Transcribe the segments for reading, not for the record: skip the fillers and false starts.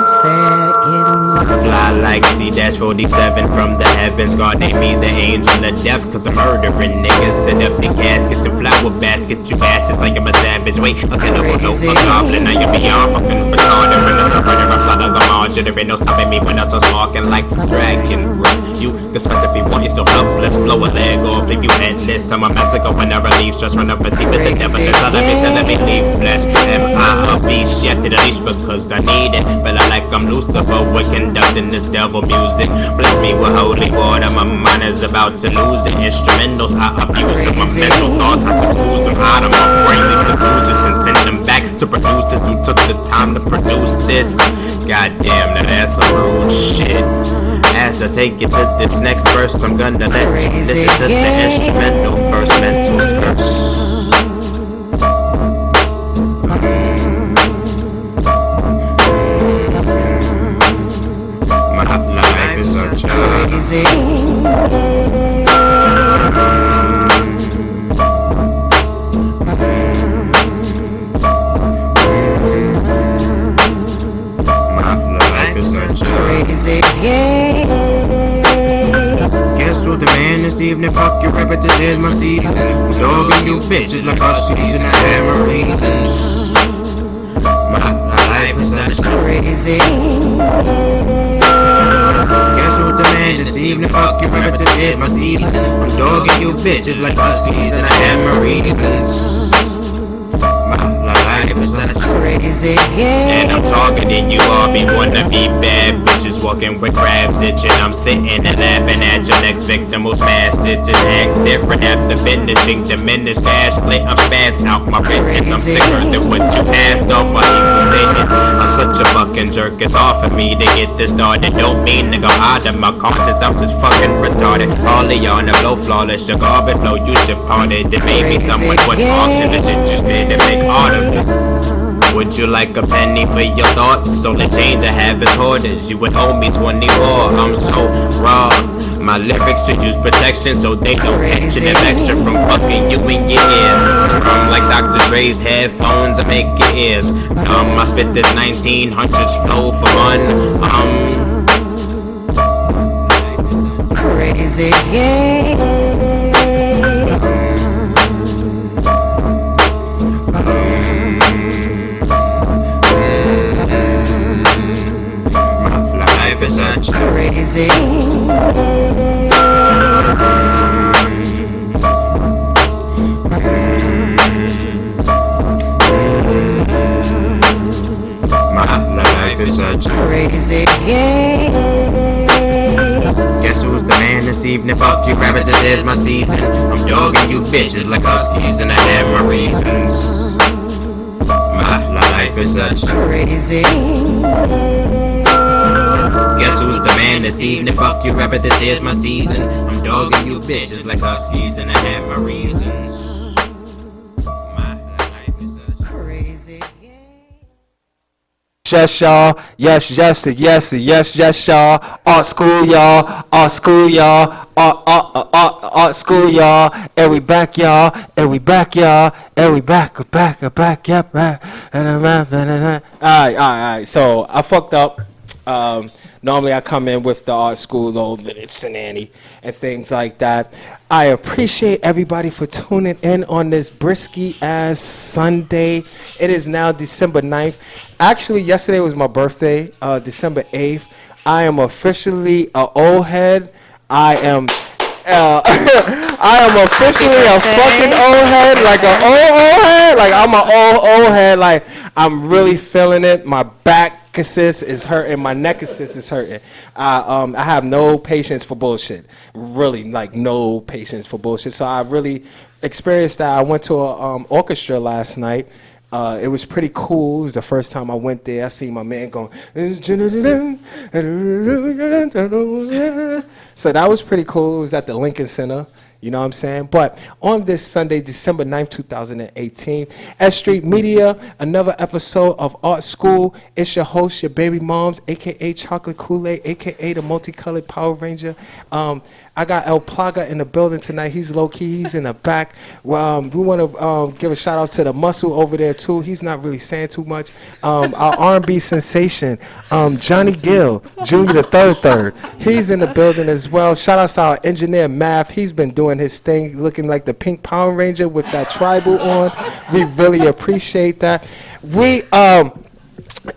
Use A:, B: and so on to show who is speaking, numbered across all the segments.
A: is fair in life.
B: Fly like C-47 from the heavens. God named me the angel of death, cause I'm murdering niggas. Set up the caskets and flower baskets. You bastards, I am a savage. Wait, a cannibal, no, a goblin. I am beyond fucking retarded. When I'm so running outside of the margin, there ain't no stopping me when I'm so sparking like dragon breath. You can spend if you want, you're still helpless. Blow a leg off, leave you headless. I'm a massacre when I release. Just run up and see with the devil is telling me leave flesh. Am I a beast? Yes, at least because I need it. Feeling like I'm Lucifer, we're conducting this devil music. Bless me with holy water, my mind is about to lose it. Instrumentals, I abuse it. My mental thoughts, I just lose them out of my brain. Leave contusions and send them back to producers who took the time to produce this. Goddamn, now that's some rude shit. As I take it to this next verse, I'm gonna let you listen to the instrumental first, mentals first. My life is such a
A: crazy game.
B: Guess what the man this evening? Fuck your reputation, here's my season. I'm dogging you bitches like a season. I have my reasons. My life is such a
A: Crazy.
B: Guess what the man this evening? Fuck your reputation, here's my season. I'm dogging you bitches like a season. I have my reasons. My life is such a
A: Crazy game.
B: And I'm targeting you all, be wanna be bad bitches walking with crabs itching. I'm sitting and laughing at your next victim who's mad stitches. Acts different after finishing diminished cash split. I'm spazzed out my witness. I'm sicker than what you passed off while he was saying. I'm such a fucking jerk, it's hard for me to get this started. Don't mean to go out of my conscience, I'm just fucking retarded. All of y'all in the flow flawless, your garbage flow, you should part it. It made me someone with auction that's interested to make art of it. Would you like a penny for your thoughts? So the change I have is hoarders. You would owe me 20 more. I'm so raw. My lyrics should use protection so they don't catch an infection from fucking you in your ear. Drum like Dr. Dre's headphones, I make your ears numb. I spit this 1900s flow for fun.
A: Crazy game.
B: Such
A: crazy.
B: My life is such
A: crazy.
B: Guess who's the man this evening? Fuck you, rabbits, it is my season. I'm dogging you bitches like huskies, and I have my reasons. My life is such
A: crazy.
B: Guess who's the man this evening? Fuck you, rabbit, this is my season. I'm dogging you bitches like huskies, and I have my reasons. My life is such
A: crazy.
C: Yes, y'all. Yes, y'all. Art school, y'all. Art school, y'all. Art school, y'all. And we back, y'all. And we back, y'all. And we back, yep. Alright. So I fucked up. Normally I come in with the art school old village shenanigans and things like that. I appreciate everybody for tuning in on this brisky ass Sunday. It is now December 9th. Actually, yesterday was my birthday, December 8th. I am officially an old head. I am officially a fucking old head, like an old head. Like I'm an old head. Like I'm really feeling it. My back is hurting, my neck is hurting. I have no patience for bullshit. Really, like no patience for bullshit. So I really experienced that. I went to a orchestra last night. It was pretty cool. It was the first time I went there. I see my man going. So that was pretty cool. It was at the Lincoln Center. You know what I'm saying? But on this Sunday, December 9th, 2018, S.STREET Media, another episode of Art School. It's your host, your baby moms, a.k.a. Chocolate Kool-Aid, a.k.a. the multicolored Power Ranger. I got El Plaga in the building tonight. He's low key. He's in the back. Well, we want to give a shout out to the muscle over there too. He's not really saying too much. Our R&B sensation, Johnny Gill, Junior the third. He's in the building as well. Shout out to our engineer Math. He's been doing his thing, looking like the pink Power Ranger with that tribal on. We really appreciate that. We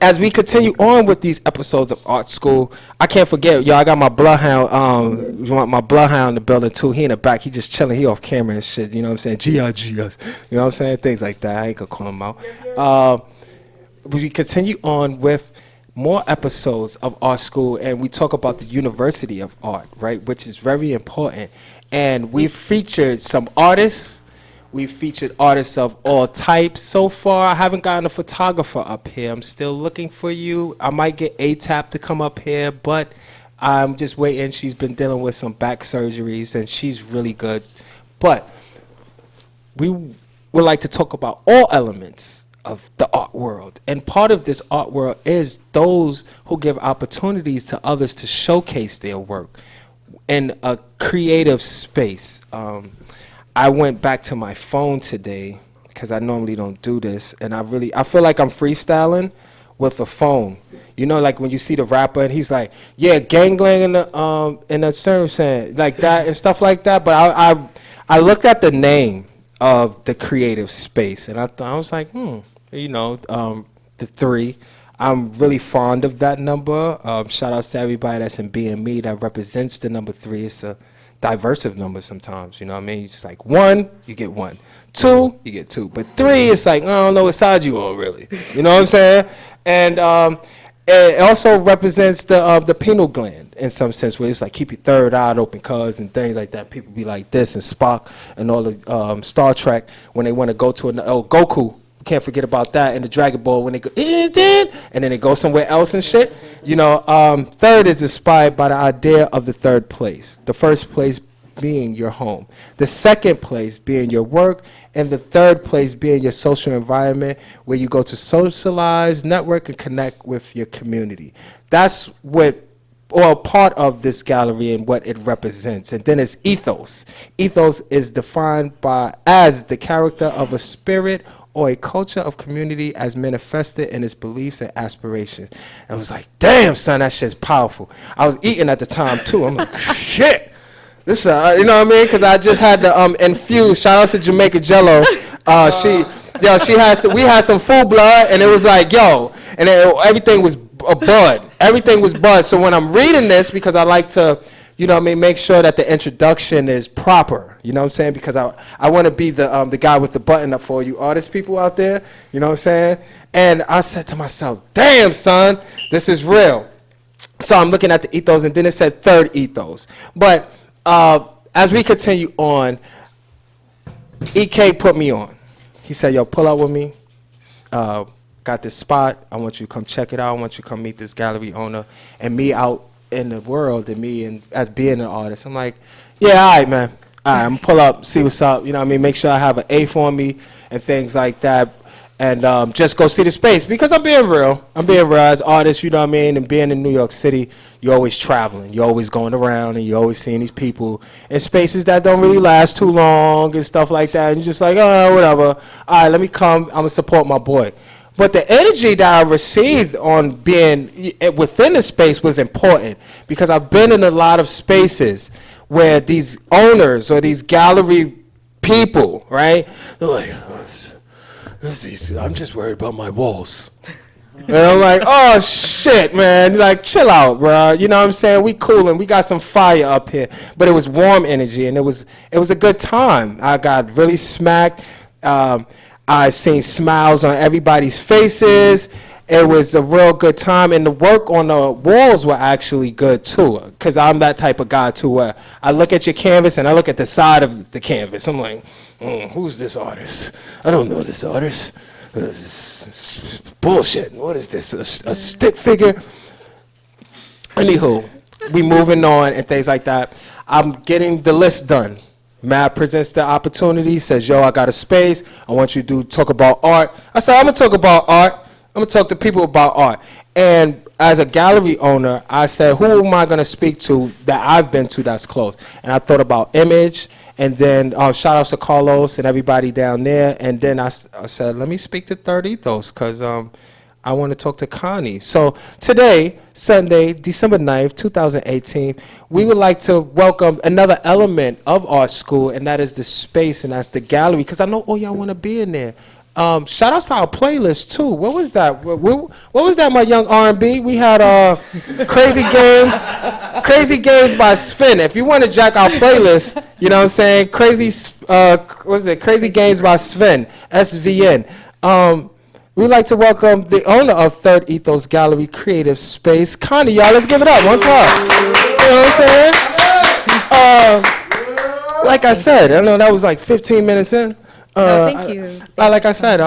C: as we continue on with these episodes of Art School, I can't forget, yo, I got my bloodhound, my bloodhound in the building too. He in the back, he just chilling, he off camera and shit, you know what I'm saying? G.I.G.S. You know what I'm saying? Things like that. I ain't gonna call him out. We continue on with more episodes of Art School, and we talk about the University of Art, right, which is very important. And we've featured some artists. We've featured artists of all types. So far, I haven't gotten a photographer up here. I'm still looking for you. I might get ATAP to come up here, but I'm just waiting. She's been dealing with some back surgeries, and she's really good. But we would like to talk about all elements of the art world. And part of this art world is those who give opportunities to others to showcase their work in a creative space. I went back to my phone today because I normally don't do this, and I feel like I'm freestyling with a phone. You know, like when you see the rapper and he's like, yeah, gangland in the term saying like that and stuff like that. But I looked at the name of the creative space, and I was like, you know, the 3. I'm really fond of that number. Shout out to everybody that's in BME that represents the number 3. It's a diversive number sometimes, you know what I mean? It's just like 1, you get 1. 2, you get 2. But 3, it's like, I don't know what side you on, really. You know what I'm saying? And it also represents the pineal gland in some sense, where it's like keep your third eye open, cuz, and things like that. People be like this, and Spock and all the Star Trek when they want to go to Goku. Can't forget about that in the Dragon Ball when they go and then they go somewhere else and shit. You know, 3rd is inspired by the idea of the 3rd place. The 1st place being your home, the 2nd place being your work, and the 3rd place being your social environment where you go to socialize, network, and connect with your community. That's what, or part of this gallery and what it represents. And then it's ethos. Ethos is defined as the character of a spirit or a culture of community as manifested in its beliefs and aspirations. And it was like, damn, son, that shit's powerful. I was eating at the time, too. I'm like, shit. This, you know what I mean? Because I just had to infuse. Shout out to Jamaica Jello. We had some full blood, and it was like, yo, and everything was a bud. Everything was bud. So when I'm reading this, because I like to, you know what I mean, make sure that the introduction is proper, you know what I'm saying? Because I want to be the guy with the button up for you artist people out there, you know what I'm saying? And I said to myself, damn, son, this is real. So I'm looking at the ethos, and then it said 3rd ethos. But as we continue on, EK put me on. He said, yo, pull up with me. Got this spot. I want you to come check it out. I want you to come meet this gallery owner and me out in the world, and me and as being an artist. I'm like, yeah, all right, man. All right, I'm gonna pull up, see what's up. You know what I mean? Make sure I have an A for me and things like that. And just go see the space, because I'm being real. I'm being real as artist, you know what I mean? And being in New York City, you're always traveling. You're always going around, and you're always seeing these people in spaces that don't really last too long and stuff like that. And you're just like, oh, whatever. All right, let me come. I'm gonna support my boy. But the energy that I received on being within the space was important, because I've been in a lot of spaces where these owners or these gallery people, right, they're like, I'm just worried about my walls. And I'm like, oh, shit, man. Like, chill out, bro. You know what I'm saying? We coolin'. We got some fire up here. But it was warm energy, and it was a good time. I got really smacked. I seen smiles on everybody's faces. It was a real good time, and the work on the walls were actually good too, because I'm that type of guy too, where I look at your canvas and I look at the side of the canvas. I'm like, who's this artist? I don't know this artist. This is bullshit. What is this? A stick figure? Anywho, we moving on and things like that. I'm getting the list done. Matt presents the opportunity, says, yo, I got a space. I want you to talk about art. I said, I'm going to talk about art. I'm going to talk to people about art. And as a gallery owner, I said, who am I going to speak to that I've been to that's close? And I thought about Image, and then shout outs to Carlos and everybody down there. And then I said, let me speak to Third Ethos because I want to talk to Connie. So today, Sunday, December 9th, 2018, we would like to welcome another element of our school, and that is the space, and that's the gallery, because I know all y'all want to be in there. Shout outs to our playlist too. What was that? What was that, my young R&B? We had Crazy Games by Sven. If you want to jack our playlist, you know what I'm saying? Crazy Games by Sven, SVN. We'd like to welcome the owner of Third Ethos Gallery Creative Space, Connie. Y'all, let's give it up one time. You know what I'm saying? Like I said, I know that was like 15 minutes in.
D: No, thank you.
C: Like I said,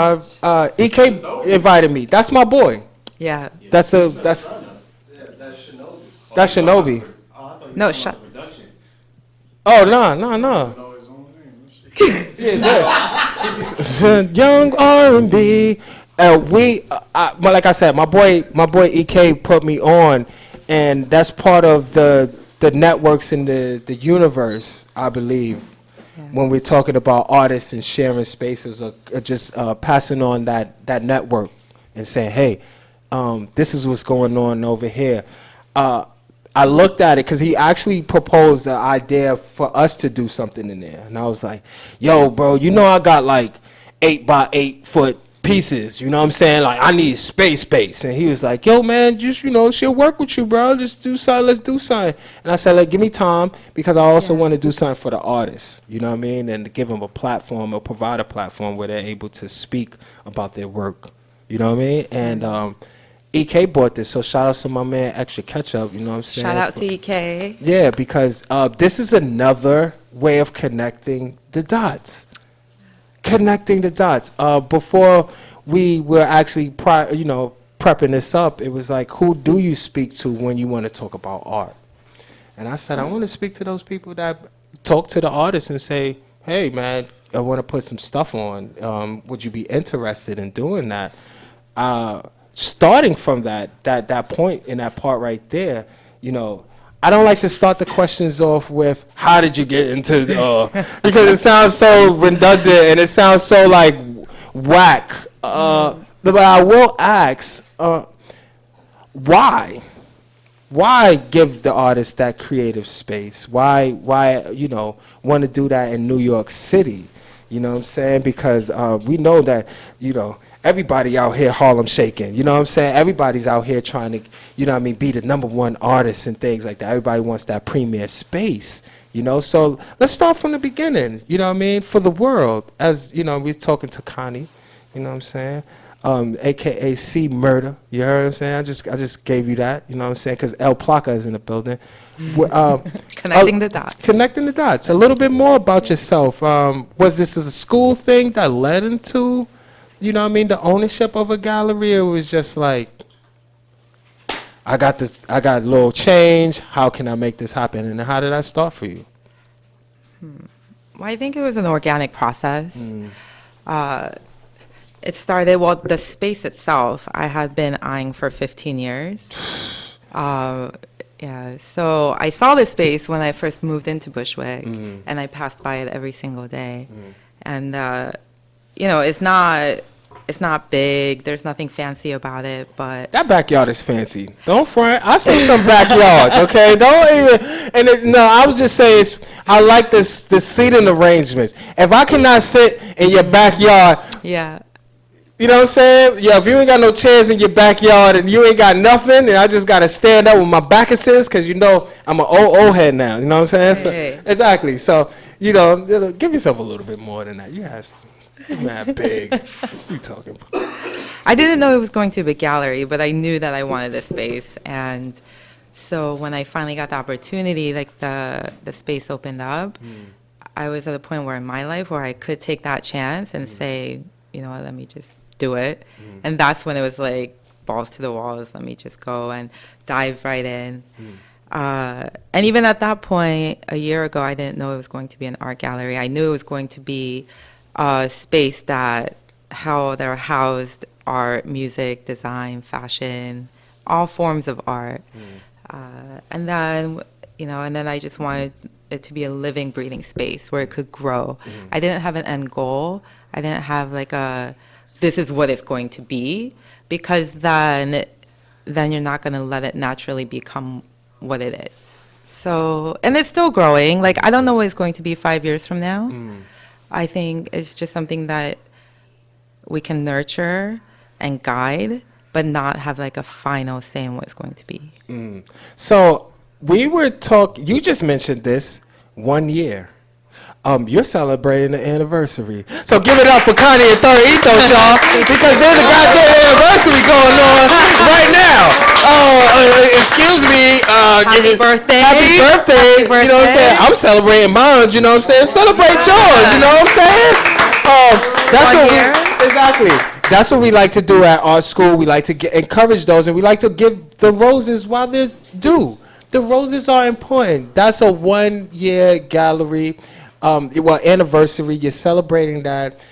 C: EK invited me. That's my boy.
D: Yeah.
C: That's Shinobi.
D: No, shut.
C: Oh no. Yeah, young R&B. But like I said, my boy EK put me on, and that's part of the networks in the universe, I believe. When we're talking about artists and sharing spaces, or just passing on that network and saying, hey, this is what's going on over here. I looked at it because he actually proposed an idea for us to do something in there. And I was like, yo, bro, you know I got like 8 by 8 foot pieces, you know what I'm saying? Like, I need space. And he was like, yo, man, just, she'll work with you, bro. Just do something, let's do something. And I said, like, give me time, because I also want to do something for the artists, you know what I mean? And to give them a platform, or provide a platform where they're able to speak about their work, you know what I mean? And EK bought this, so shout out to my man Extra Ketchup, you know what I'm saying?
D: Shout out to EK.
C: Yeah, because this is another way of connecting the dots. Before we were actually prepping this up, it was like, who do you speak to when you want to talk about art? And I said, I want to speak to those people that talk to the artists and say, hey, man, I want to put some stuff on. Would you be interested in doing that? Starting from that point in that part right there, I don't like to start the questions off with, how did you get into because it sounds so redundant and it sounds so like whack. But I will ask, why? Why give the artist that creative space? Why want to do that in New York City? You know what I'm saying? Because we know that, everybody out here Harlem shaking, you know what I'm saying? Everybody's out here trying to, be the #1 artist and things like that. Everybody wants that premier space, So let's start from the beginning, for the world. As, we're talking to Connie, you know what I'm saying? AKA C Murder, you heard what I'm saying? I just gave you that, you know what I'm saying? Because El Placa is in the building.
D: Connecting the dots.
C: Connecting the dots. A little bit more about yourself. Was this a school thing that led into, the ownership of a gallery? Or it was just like, I got a little change. How can I make this happen? And how did that start for you?
D: Well, I think it was an organic process. It started, the space itself, I had been eyeing for 15 years. So I saw this space when I first moved into Bushwick, and I passed by it every single day. And, it's not big. There's nothing fancy about it, but
C: that backyard is fancy. Don't front. I see some backyards. Okay, don't even. And I was just saying, I like this seating arrangements. If I cannot sit in your backyard,
D: yeah.
C: You know what I'm saying? Yeah, if you ain't got no chairs in your backyard and you ain't got nothing, and I just got to stand up with my back assist, because I'm an old head now. You know what I'm saying?
D: Hey.
C: So, exactly. So, give yourself a little bit more than that. You asked. Mad big. What you talking about?
D: I didn't know it was going to be a gallery, but I knew that I wanted a space. And so when I finally got the opportunity, like the space opened up, I was at a point where in my life where I could take that chance and say, let me just do it. And that's when it was like balls to the walls. Let me just go and dive right in. And even at that point, a year ago, I didn't know it was going to be an art gallery. I knew it was going to be a space that how they're housed art, music, design, fashion, all forms of art. And then, and then I just wanted it to be a living, breathing space where it could grow. I didn't have an end goal. I didn't have like this is what it's going to be, because then you're not going to let it naturally become what it is. So, and it's still growing. Like, I don't know what it's going to be 5 years from now. I think it's just something that we can nurture and guide, but not have like a final say in what it's going to be.
C: So we were talking, you just mentioned this, 1 year. You're celebrating the anniversary. So give it up for Connie and Third Ethos, y'all, because there's a goddamn anniversary going on right now. Excuse me.
D: Happy birthday.
C: Happy birthday.
D: Happy birthday.
C: You know what I'm saying? I'm celebrating mine, you know what I'm saying? Celebrate yours, you know what I'm saying? That's
D: 1
C: what
D: year.
C: Exactly. That's what we like to do at our school. We like to encourage those, and we like to give the roses while they're due. The roses are important. That's a 1 year gallery. Anniversary. You're celebrating that.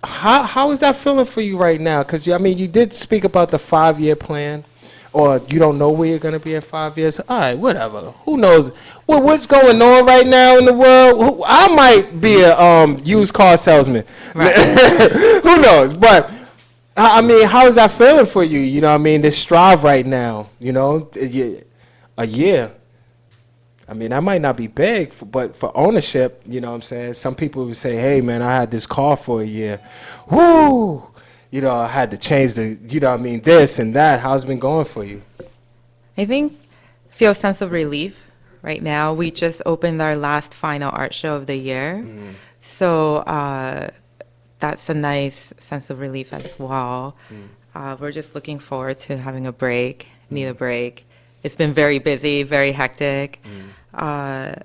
C: How is that feeling for you right now? Because you did speak about the 5 year plan, or you don't know where you're gonna be in 5 years. All right, whatever. Who knows what's going on right now in the world? I might be a used car salesman.
D: Right.
C: Who knows? But how is that feeling for you? You know what I mean? This strive right now. A year. That might not be big, but for ownership, you know what I'm saying? Some people would say, hey, man, I had this car for a year. Woo! I had to change this and that. How's it been going for you?
D: I think feel a sense of relief right now. We just opened our last final art show of the year. So that's a nice sense of relief as well. We're just looking forward to having a break, need a break. It's been very busy, very hectic, and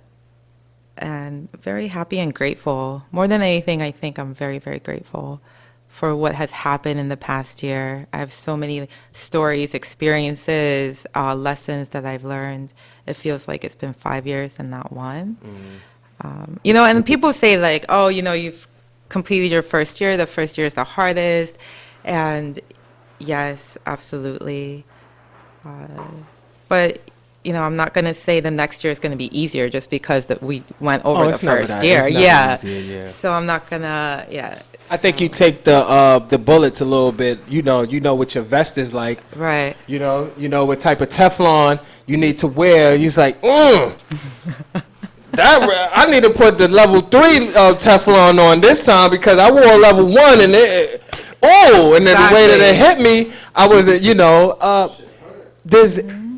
D: very happy and grateful. More than anything, I think I'm very, very grateful for what has happened in the past year. I have so many stories, experiences, lessons that I've learned. It feels like it's been 5 years and not one. And people say like, oh, you've completed your first year. The first year is the hardest. And yes, absolutely. But, I'm not going to say the next year is going to be easier just because that we went over the first year.
C: Yeah.
D: So I'm not going to,
C: I think you take the bullets a little bit. You know what your vest is like.
D: Right.
C: You know what type of Teflon you need to wear. You're like, I need to put the level 3 Teflon on this time because I wore level 1 and then the way that it hit me, I was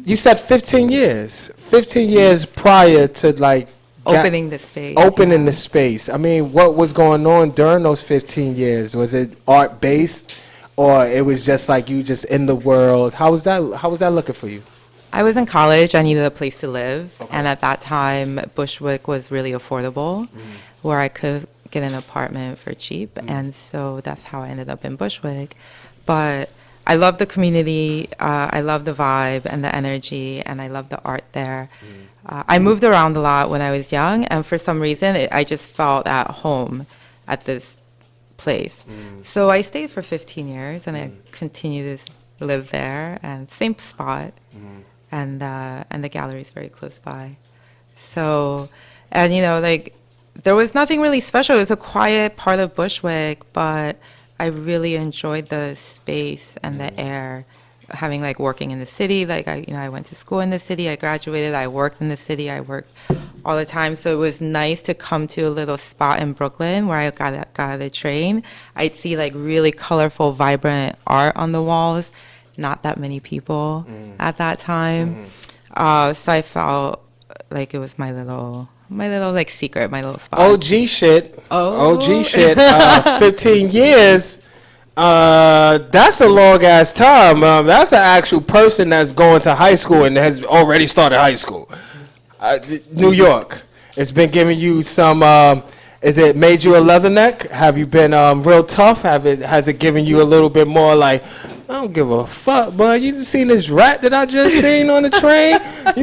C: you said 15 years. 15 years prior to like
D: opening the space.
C: Opening the space. What was going on during those 15 years? Was it art based, or it was just like you just in the world? How was that looking for you?
D: I was in college. I needed a place to live, and at that time, Bushwick was really affordable, where I could get an apartment for cheap, and so that's how I ended up in Bushwick. But I love the community, I love the vibe and the energy, and I love the art there. I moved around a lot when I was young, and for some reason, I just felt at home at this place. So I stayed for 15 years, and I continue to live there, and same spot, and the gallery is very close by. So, and there was nothing really special. It was a quiet part of Bushwick, but I really enjoyed the space and the air, having working in the city. I went to school in the city. I graduated. I worked in the city. I worked all the time. So it was nice to come to a little spot in Brooklyn where I got the train. I'd see really colorful, vibrant art on the walls. Not that many people at that time. So I felt like it was my little secret, my little spot.
C: OG shit.
D: Oh.
C: OG shit. 15 years. That's a long ass time. That's an actual person that's going to high school and has already started high school. New York. It's been giving you some. Is it made you a leatherneck? Have you been real tough? Has it given you a little bit more like, I don't give a fuck, bud. You seen this rat that I just seen on the train? How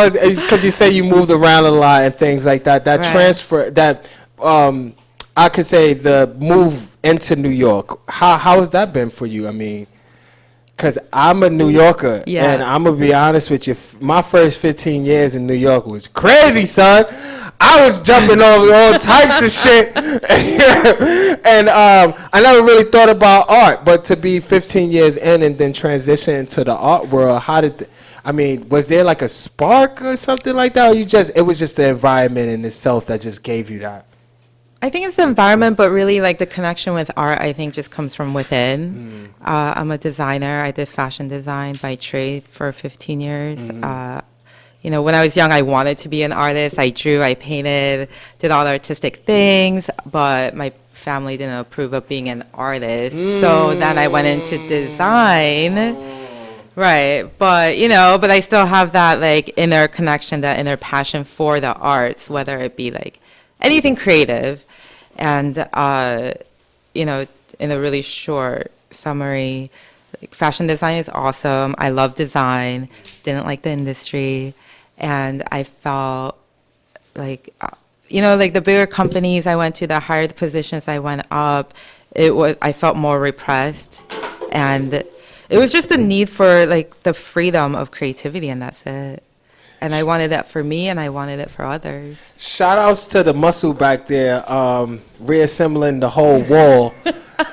C: is it? Because you say you moved around a lot and things like that. That transfer, that I could say the move into New York. How has that been for you? because I'm a New Yorker,
D: Yeah.
C: and I'm gonna be honest with you. My first 15 years in New York was crazy, son. I was jumping over all types of shit, and I never really thought about art. But to be 15 years in and then transition into the art world, I mean, was there like a spark or something like that, or it was just the environment in itself that just gave you that?
D: I think it's the environment, but really like the connection with art, I think just comes from within. I'm a designer. I did fashion design by trade for 15 years. You know, when I was young, I wanted to be an artist. I drew, I painted, did all the artistic things, but my family didn't approve of being an artist. So then I went into design. Right. But, you know, but I still have that like inner connection, that inner passion for the arts, whether it be like anything creative. And, you know, in a really short summary, like, fashion design is awesome. I love design, didn't like the industry. And I felt like, you know, like the bigger companies I went to, the higher the positions I went up, I felt more repressed. And it was just a need for like the freedom of creativity, and that's it. And I wanted that for me, and I wanted it for others.
C: Shout outs to the muscle back there, reassembling the whole wall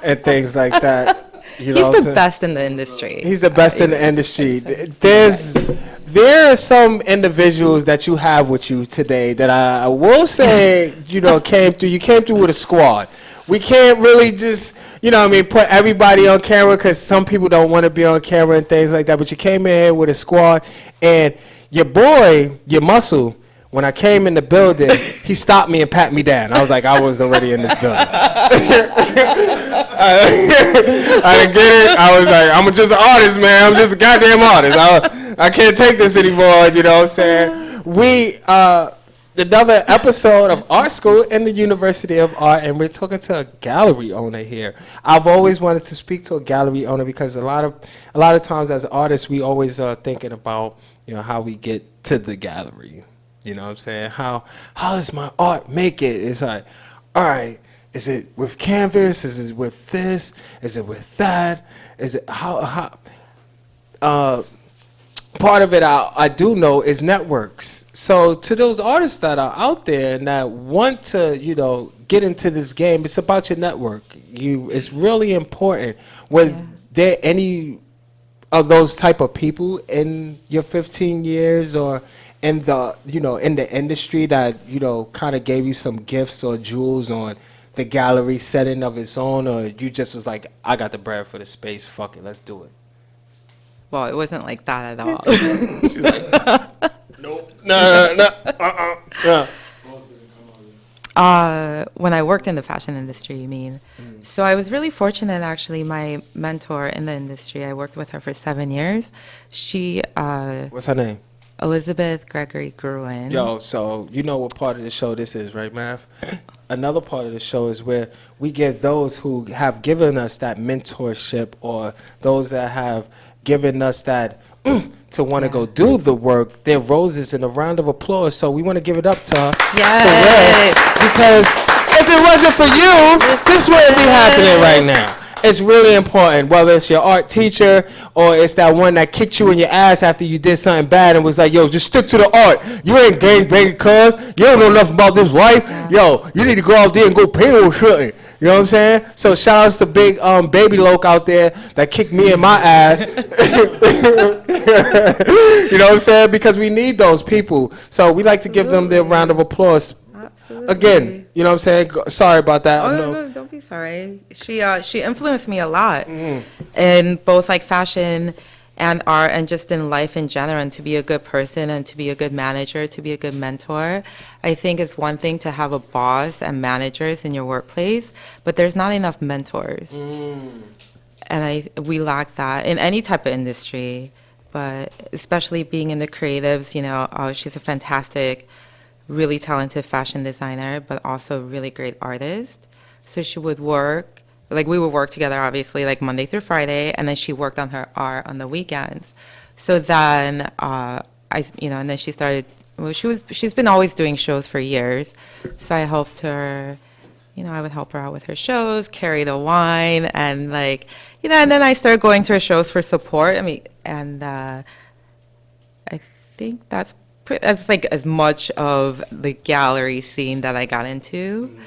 C: and things like that. You know
D: He's the best in the industry.
C: He's the best in the industry. There are some individuals that you have with you today that I will say, you know, came through. You came through with a squad. We can't really just, you know what I mean, put everybody on camera because some people don't want to be on camera and things like that. But you came in here with a squad, and your boy, your muscle, when I came in the building, he stopped me and pat me down. I was like, I was already in this building. I didn't get it. I was like, I'm just an artist, man. I'm just a goddamn artist. I can't take this anymore, you know what I'm saying? Another episode of Art School in the University of Art, and we're talking to a gallery owner here. I've always wanted to speak to a gallery owner because a lot of times as artists, we always are thinking about, you know, how we get to the gallery. You know what I'm saying? How does my art make it? It's like, all right, is it with canvas? Is it with this? Is it with that? Is it part of it I do know is networks. So to those artists that are out there and that want to, you know, get into this game, it's about your network. It's really important. Were there any of those type of people in your 15 years or in the, you know, in the industry that, you know, kind of gave you some gifts or jewels on the gallery setting of its own, or you just was like, I got the bread for the space, fuck it, let's do it?
D: Well, it wasn't like that at all.
C: She's like, nope, no.
D: When I worked in the fashion industry, you mean? So I was really fortunate, actually. My mentor in the industry, I worked with her for 7 years. She,
C: what's her name?
D: Elizabeth Gregory Gruen.
C: Yo, so you know what part of the show this is, right, Mav? Another part of the show is where we give those who have given us that mentorship or those that have given us that to want to go do the work, their roses and a round of applause. So we want to give it up to her.
D: Yes.
C: Because if it wasn't for you, this wouldn't be happening right now. It's really important, whether it's your art teacher or it's that one that kicked you in your ass after you did something bad and was like, yo, just stick to the art. You ain't gang banging cuz. You don't know nothing about this life. Yo, you need to go out there and go paint or something. You know what I'm saying? So shout outs to big baby Loke out there that kicked me in my ass. You know what I'm saying? Because we need those people. So we like to give them their round of applause.
D: Absolutely.
C: Again, you know what I'm saying? Sorry about that.
D: Oh, no, don't be sorry. She influenced me a lot in both like fashion and art and just in life in general, and to be a good person and to be a good manager, to be a good mentor. I think it's one thing to have a boss and managers in your workplace, but there's not enough mentors. And we lack that in any type of industry, but especially being in the creatives, you know, she's a fantastic, really talented fashion designer, but also really great artist. So she would work, like we would work together, obviously, like Monday through Friday, and then she worked on her art on the weekends. So then and then she started. Well, she's been always doing shows for years. So I helped her, I would help her out with her shows, carry the wine, and and then I started going to her shows for support. I mean, and I think that's like as much of the gallery scene that I got into.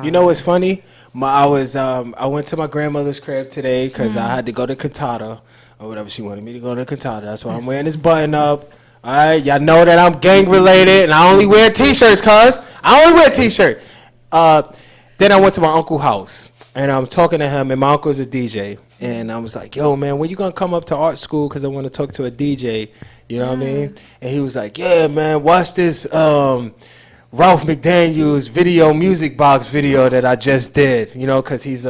C: You know what's funny? I went to my grandmother's crib today because I had to go to Cantata or whatever she wanted me to go to Cantata. That's why I'm wearing this button up. All right, y'all know that I'm gang related and I only wear t-shirts, cuz I only wear t-shirts. Then I went to my uncle's house and I'm talking to him, and my uncle's a DJ, and I was like, "Yo, man, when you gonna come up to art school? Cause I want to talk to a DJ." You know what I mean? And he was like, "Yeah, man, watch this Ralph McDaniel's video music box video that I just did." You know, cause he's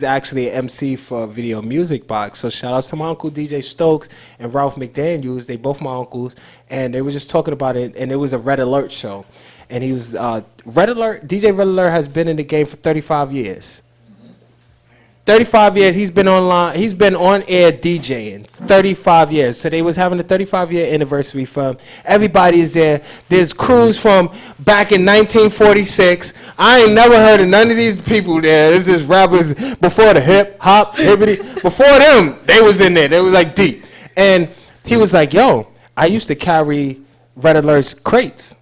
C: actually an MC for Video Music Box. So shout out to my uncle DJ Stokes and Ralph McDaniel's. They both my uncles, and they were just talking about it. And it was a Red Alert show, and he was Red Alert. DJ Red Alert has been in the game for 35 years. 35 years he's been online. He's been on air DJing 35 years. So they was having a 35-year anniversary for him. Everybody is there. There's crews from back in 1946. I ain't never heard of none of these people there. This is rappers before the hip hop hippity. Before them, they was in there. They was like deep. And he was like, "Yo, I used to carry Red Alert's crates."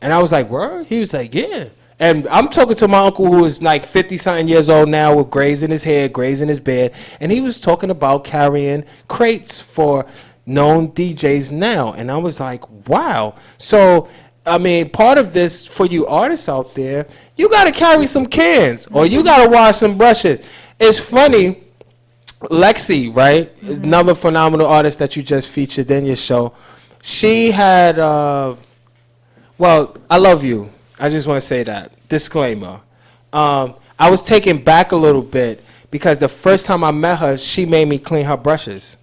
C: And I was like, "Word?" He was like, "Yeah." And I'm talking to my uncle who is like 50-something years old now with grays in his hair, grays in his beard. And he was talking about carrying crates for known DJs now. And I was like, wow. So, I mean, part of this for you artists out there, you got to carry some cans or you got to wash some brushes. It's funny, Lexi, right? Another phenomenal artist that you just featured in your show. She had, well, I love you. I just want to say that. Disclaimer. I was taken back a little bit because the first time I met her, she made me clean her brushes.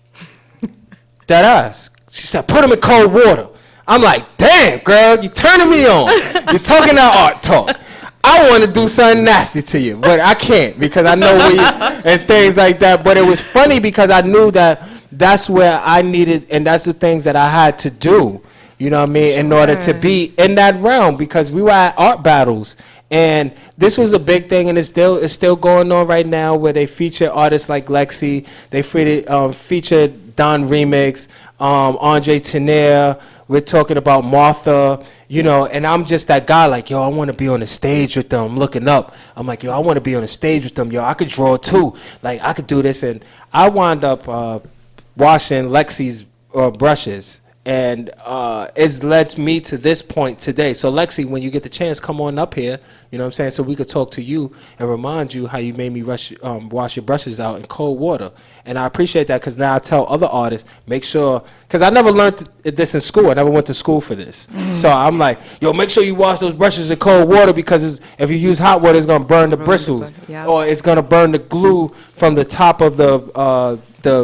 C: Dead ass. She said, "Put them in cold water." I'm like, "Damn, girl, you turning me on. You're talking that art talk. I want to do something nasty to you, but I can't because I know where you," and things like that. But it was funny because I knew that that's where I needed, and that's the things that I had to do. You know what I mean? In order to be in that realm, because we were at art battles, and this was a big thing, and it's still going on right now, where they feature artists like Lexi, they featured Don Remix, Andre Tenaire. We're talking about Martha, you know, and I'm just that guy like, yo, I want to be on the stage with them. I'm looking up. I'm like, yo, I want to be on the stage with them. Yo, I could draw too. Like, I could do this, and I wound up washing Lexi's brushes. And it's led me to this point today. So, Lexi, when you get the chance, come on up here, you know what I'm saying, so we could talk to you and remind you how you made me wash your brushes out in cold water. And I appreciate that because now I tell other artists, make sure, because I never learned this in school. I never went to school for this. So I'm like, yo, make sure you wash those brushes in cold water because if you use hot water, it's going to burn the bristles. Or it's going to burn the glue from the top of the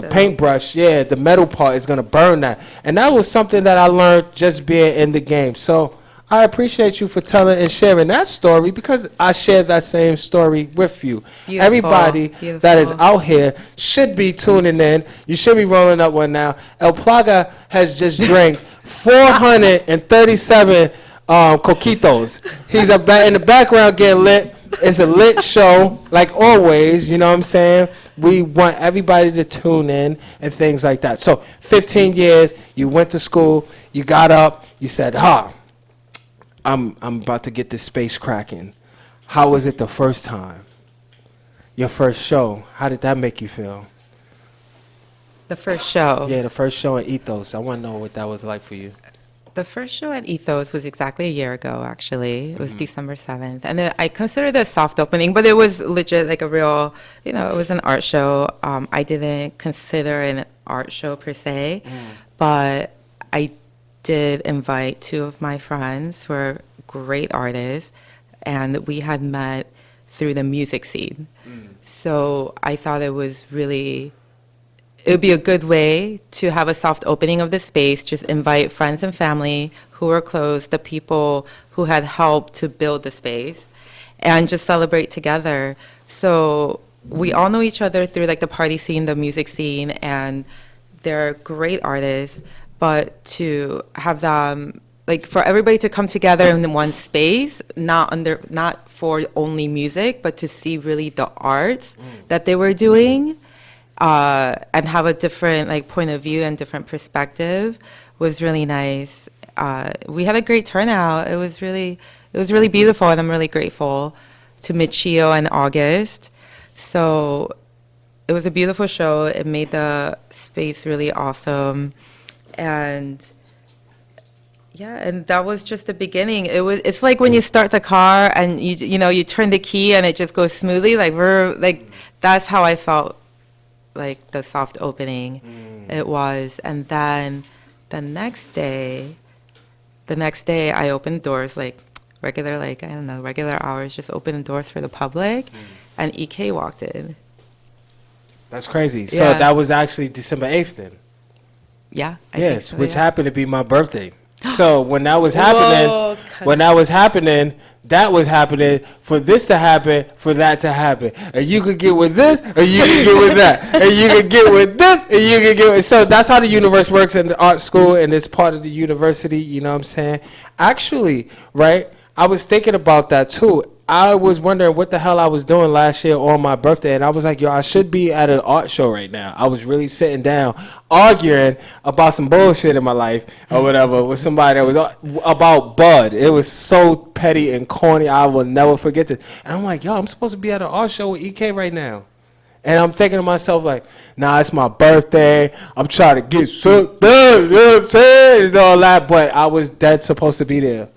C: paintbrush, the metal part is going to burn that. And that was something that I learned just being in the game. So I appreciate you for telling and sharing that story because I share that same story with you.
D: Beautiful.
C: Everybody that is out here should be tuning in. You should be rolling up one now. El Plaga has just drank 437 coquitos. He's in the background getting lit. It's a lit show, like always, you know what I'm saying? We want everybody to tune in and things like that. So 15 years, you went to school, you got up, you said, I'm about to get this space cracking. How was it the first time? Your first show, how did that make you feel?
D: The first show?
C: Yeah, the first show at Ethos. I want to know what that was like for you.
D: The first show at Ethos was exactly a year ago, actually. It was December 7th. And I consider it a soft opening, but it was legit like a real, it was an art show. I didn't consider it an art show per se, but I did invite two of my friends who are great artists, and we had met through the music scene. So I thought it would be a good way to have a soft opening of the space, just invite friends and family who were close, the people who had helped to build the space, and just celebrate together. So we all know each other through like the party scene, the music scene, and they're great artists, but to have them like for everybody to come together in one space, not for only music, but to see really the arts that they were doing, and have a different like point of view and different perspective was really nice. We had a great turnout. It was really beautiful, and I'm really grateful to Michio and August. So it was a beautiful show. It made the space really awesome, and yeah, and that was just the beginning. It's like when you start the car and you turn the key and it just goes smoothly. Like that's how I felt like the soft opening it was. And then the next day I opened doors like regular, like, I don't know, regular hours, just opened the doors for the public, and EK walked in.
C: That's crazy.
D: Yeah.
C: So that was actually December 8th then?
D: Yeah. I think so,
C: which
D: yeah.
C: happened to be my birthday. So when that was happening,
D: Whoa,
C: that was happening for this to happen, for that to happen. And you could get with this, and you could get with that. And you could get with this, and you could get with... So that's how the universe works in the art school, and it's part of the university, you know what I'm saying? Actually, right, I was thinking about that too. I was wondering what the hell I was doing last year on my birthday, and I was like, yo, I should be at an art show right now. I was really sitting down arguing about some bullshit in my life or whatever with somebody that was about Bud. It was so petty and corny. I will never forget it. And I'm like, yo, I'm supposed to be at an art show with EK right now. And I'm thinking to myself, like, nah, it's my birthday. I'm trying to get shook down, you know what I'm saying? And all that, but I was dead supposed to be there.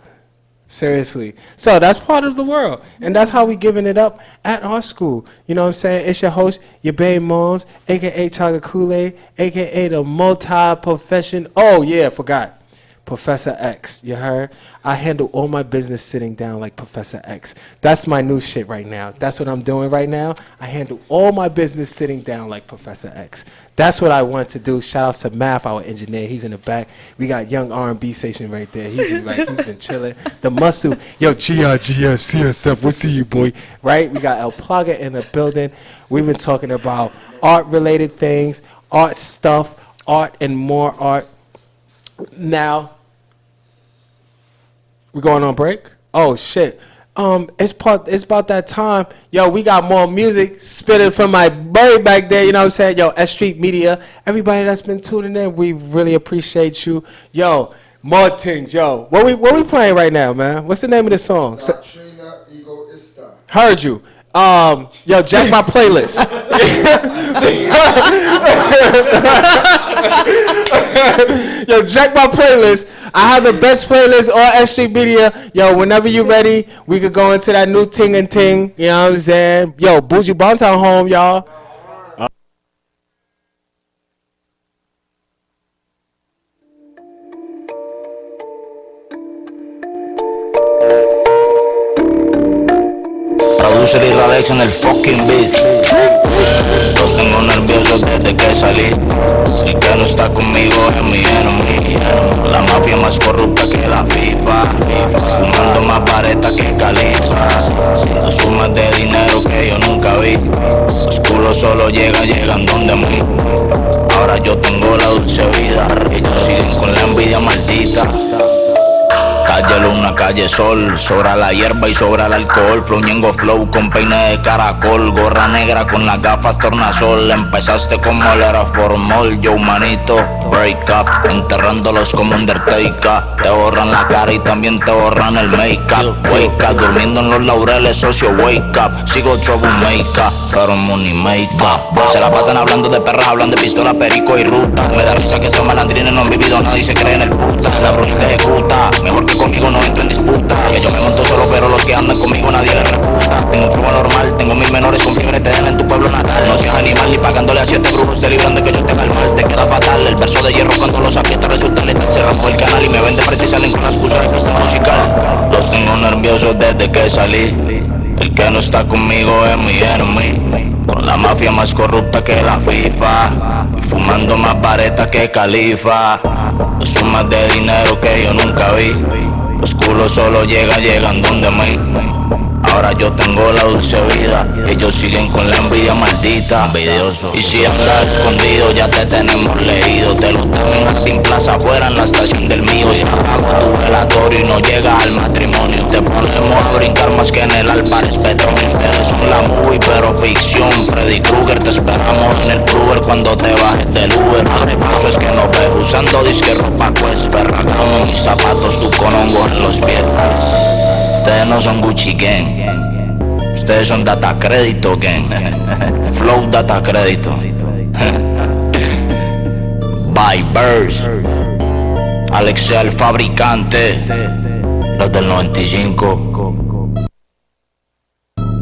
C: Seriously. So that's part of the world. And that's how we giving it up at our school. You know what I'm saying? It's your host, your baby moms, a.k.a. Chocolate Kool-Aid, a.k.a. the multi-profession. Oh, yeah, forgot. Professor X, you heard? I handle all my business sitting down like Professor X. That's my new shit right now. That's what I'm doing right now. I handle all my business sitting down like Professor X. That's what I want to do. Shout out to Math, our engineer. He's in the back. We got Young R&B Station right there. He's been chilling. The muscle. Yo, GRGSCSF, we'll see you, boy. Right? We got El Plaga in the building. We've been talking about art-related things, art stuff, art and more art. Now, we're going on break? Oh, shit. It's about that time. Yo, we got more music spitting from my boy back there. You know what I'm saying? Yo, S.STREET Media. Everybody that's been tuning in, we really appreciate you. Yo, more things. Yo, what we playing right now, man? What's the name of the song?
E: Trina Egoista.
C: Heard you. Yo, jack my playlist. Yo, jack my playlist. I have the best playlist on S.STREET Media. Yo, whenever you ready, we could go into that new ting and ting. You know what I'm saying? Yo, Bougie Bontown home, y'all.
F: Producer y Ralex en el fucking beat. Los tengo nerviosos desde que salí. El que no está conmigo es mi enemy. La mafia más corrupta que la FIFA. Fumando más vareta que califa. Las sumas de dinero que yo nunca vi. Los culos solo llegan donde mí. Ahora yo tengo la dulce vida. Ellos siguen con la envidia maldita. Calle luna, calle sol, sobra la hierba y sobra el alcohol. Floñengo flow con peine de caracol, gorra negra con las gafas tornasol. Empezaste como el era formol, yo manito, break up, enterrándolos como Undertaker. Te borran la cara y también te borran el make-up. Wake up, durmiendo en los laureles, socio, wake up. Sigo troublemaker, pero money make-up. Se la pasan hablando de perras, hablan de pistola, perico y ruta. Me da risa que estos malandrines no han vivido nada y se creen el puta. La brunita ejecuta, mejor que conmigo no entro en disputa. Que yo me monto solo, pero los que andan conmigo nadie les refuta. Tengo un flujo normal, tengo mis menores con fiebre, te dejan en tu pueblo natal. No seas animal, ni pagándole a 7 brujos se libran de que yo te haga el mal. Te queda fatal, el verso de hierro cuando los aprietas resulta letal. Se rampó el canal y me vende frente y salen con la excusa de pista musical. Los tengo nerviosos desde que salí. El que no está conmigo es mi enemy. Con la mafia más corrupta que la FIFA. Y fumando más vareta que califa. Las sumas de dinero que yo nunca vi. Los culos solo llegan donde mí. Ahora yo tengo la dulce vida, ellos siguen con la envidia maldita. Envidioso. Y si andas escondido ya te tenemos leído. Te lo dan en Jardín Plaza afuera en la estación del mío. Si apago tu velatorio y no llegas al matrimonio, te ponemos a brincar más que en el Álvarez Petróleo. Ustedes son la movie pero ficción. Freddy Krueger, te esperamos en el Fruber cuando te bajes del Uber. Abre paso es que no ves usando disque ropa pues ferragamo. Mis zapatos tú con hongos en los pies. Ustedes no son Gucci Gang, ustedes son Data Crédito Gang. Flow Data Crédito. By Burst, Alexia el fabricante, los del 95.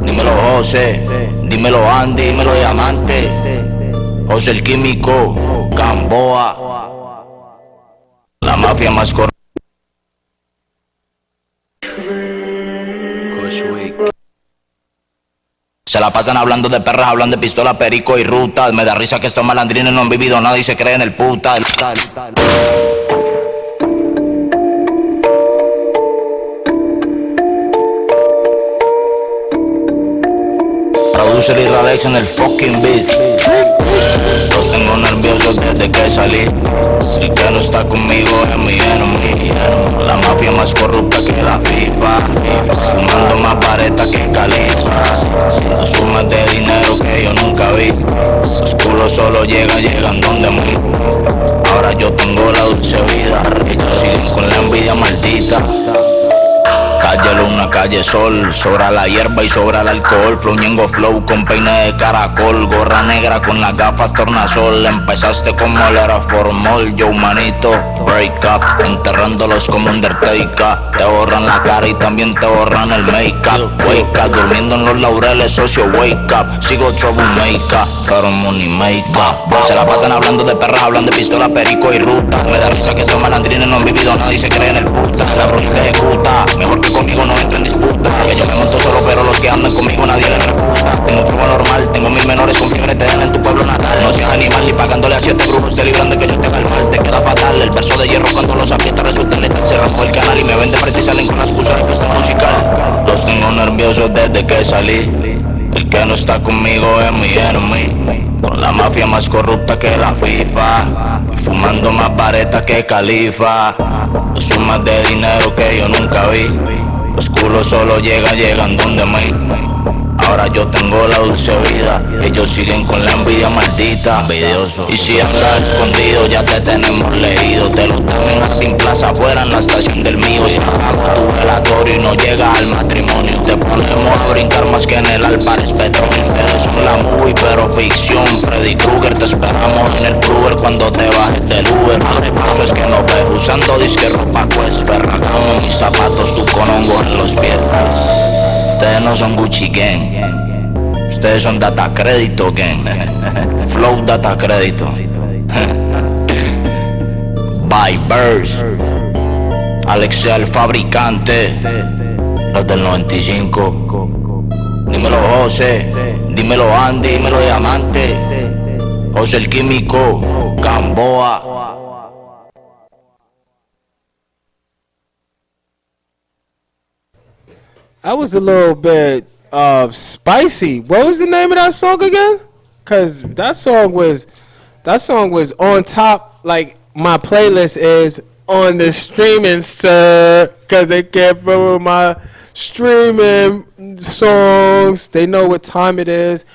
F: Dímelo José, dímelo Andy, dímelo Diamante, José el Químico, Gamboa, la mafia más corrupta. Se la pasan hablando de perras, hablan de pistola, perico y rutas. Me da risa que estos malandrines no han vivido nada y se creen el puta. Produce el Alex en el fucking beat. Los tengo nerviosos desde que salí. El que no está conmigo es mi enemy. La mafia más corrupta que la FIFA. Fumando más vareta que caliza. Las sumas de dinero que yo nunca vi. Los culos solo llegan donde mí. Ahora yo tengo la dulce vida. Ellos siguen con la envidia maldita. Calle luna, calle sol, sobra la hierba y sobra el alcohol. Fluñengo flow con peine de caracol, gorra negra con las gafas tornasol. Empezaste como él era formol, yo manito, break up, enterrándolos como Undertaker. Te borran la cara y también te borran el make-up. Wake up, durmiendo en los laureles, socio, wake up. Sigo troublemaker, pero money make-up. Se la pasan hablando de perras, hablan de pistola, perico y ruta. Me da risa que esos malandrines no han vivido nada y se creen el puta. La brujita ejecuta, mejor que conmigo no entra en disputa. Que yo me monto solo pero los que andan conmigo nadie les refuta. Tengo truco normal, tengo mil menores con fiebre, te dan en tu pueblo natal. No seas animal ni pagándole a 7 brujos se libran de que yo te haga el mal. Te queda fatal, el verso de hierro cuando los aprietas resulta letal. Cerramos el canal y me ven de frente y salen con la excusa de cuestión musical. Los tengo nerviosos desde que salí. El que no está conmigo es mi enemy. Con la mafia más corrupta que la FIFA. Y fumando más vareta que califa. Las sumas de dinero que yo nunca vi. Los culos solo llegan donde me. Ahora yo tengo la dulce vida. Ellos siguen con la envidia maldita. Envidioso. Y si andas escondido ya te tenemos leído. Te lo dan en Jardín Plaza afuera en la estación del mío. Si apago tu velatorio y no llegas al matrimonio, te ponemos a brincar más que en el Álvarez Petróleo. Ustedes son la movie pero ficción. Freddy Krueger, te esperamos en el Fruber cuando te bajes del Uber. Abre paso es que no ves usando disque ropa pues ferragamo. Mis zapatos tú con hongos en los pies. Ustedes no son Gucci Gang, ustedes son Data Crédito Gang. Flow Data Crédito. By Burst, Alexia el fabricante, los del 95. Dímelo José, dímelo Andy, dímelo Diamante, José el Químico, Gamboa.
C: That was a little bit spicy. What was the name of that song again? Cause that song was on top. Like my playlist is on the streaming sir. Cause they can't remember my streaming songs. They know what time it is.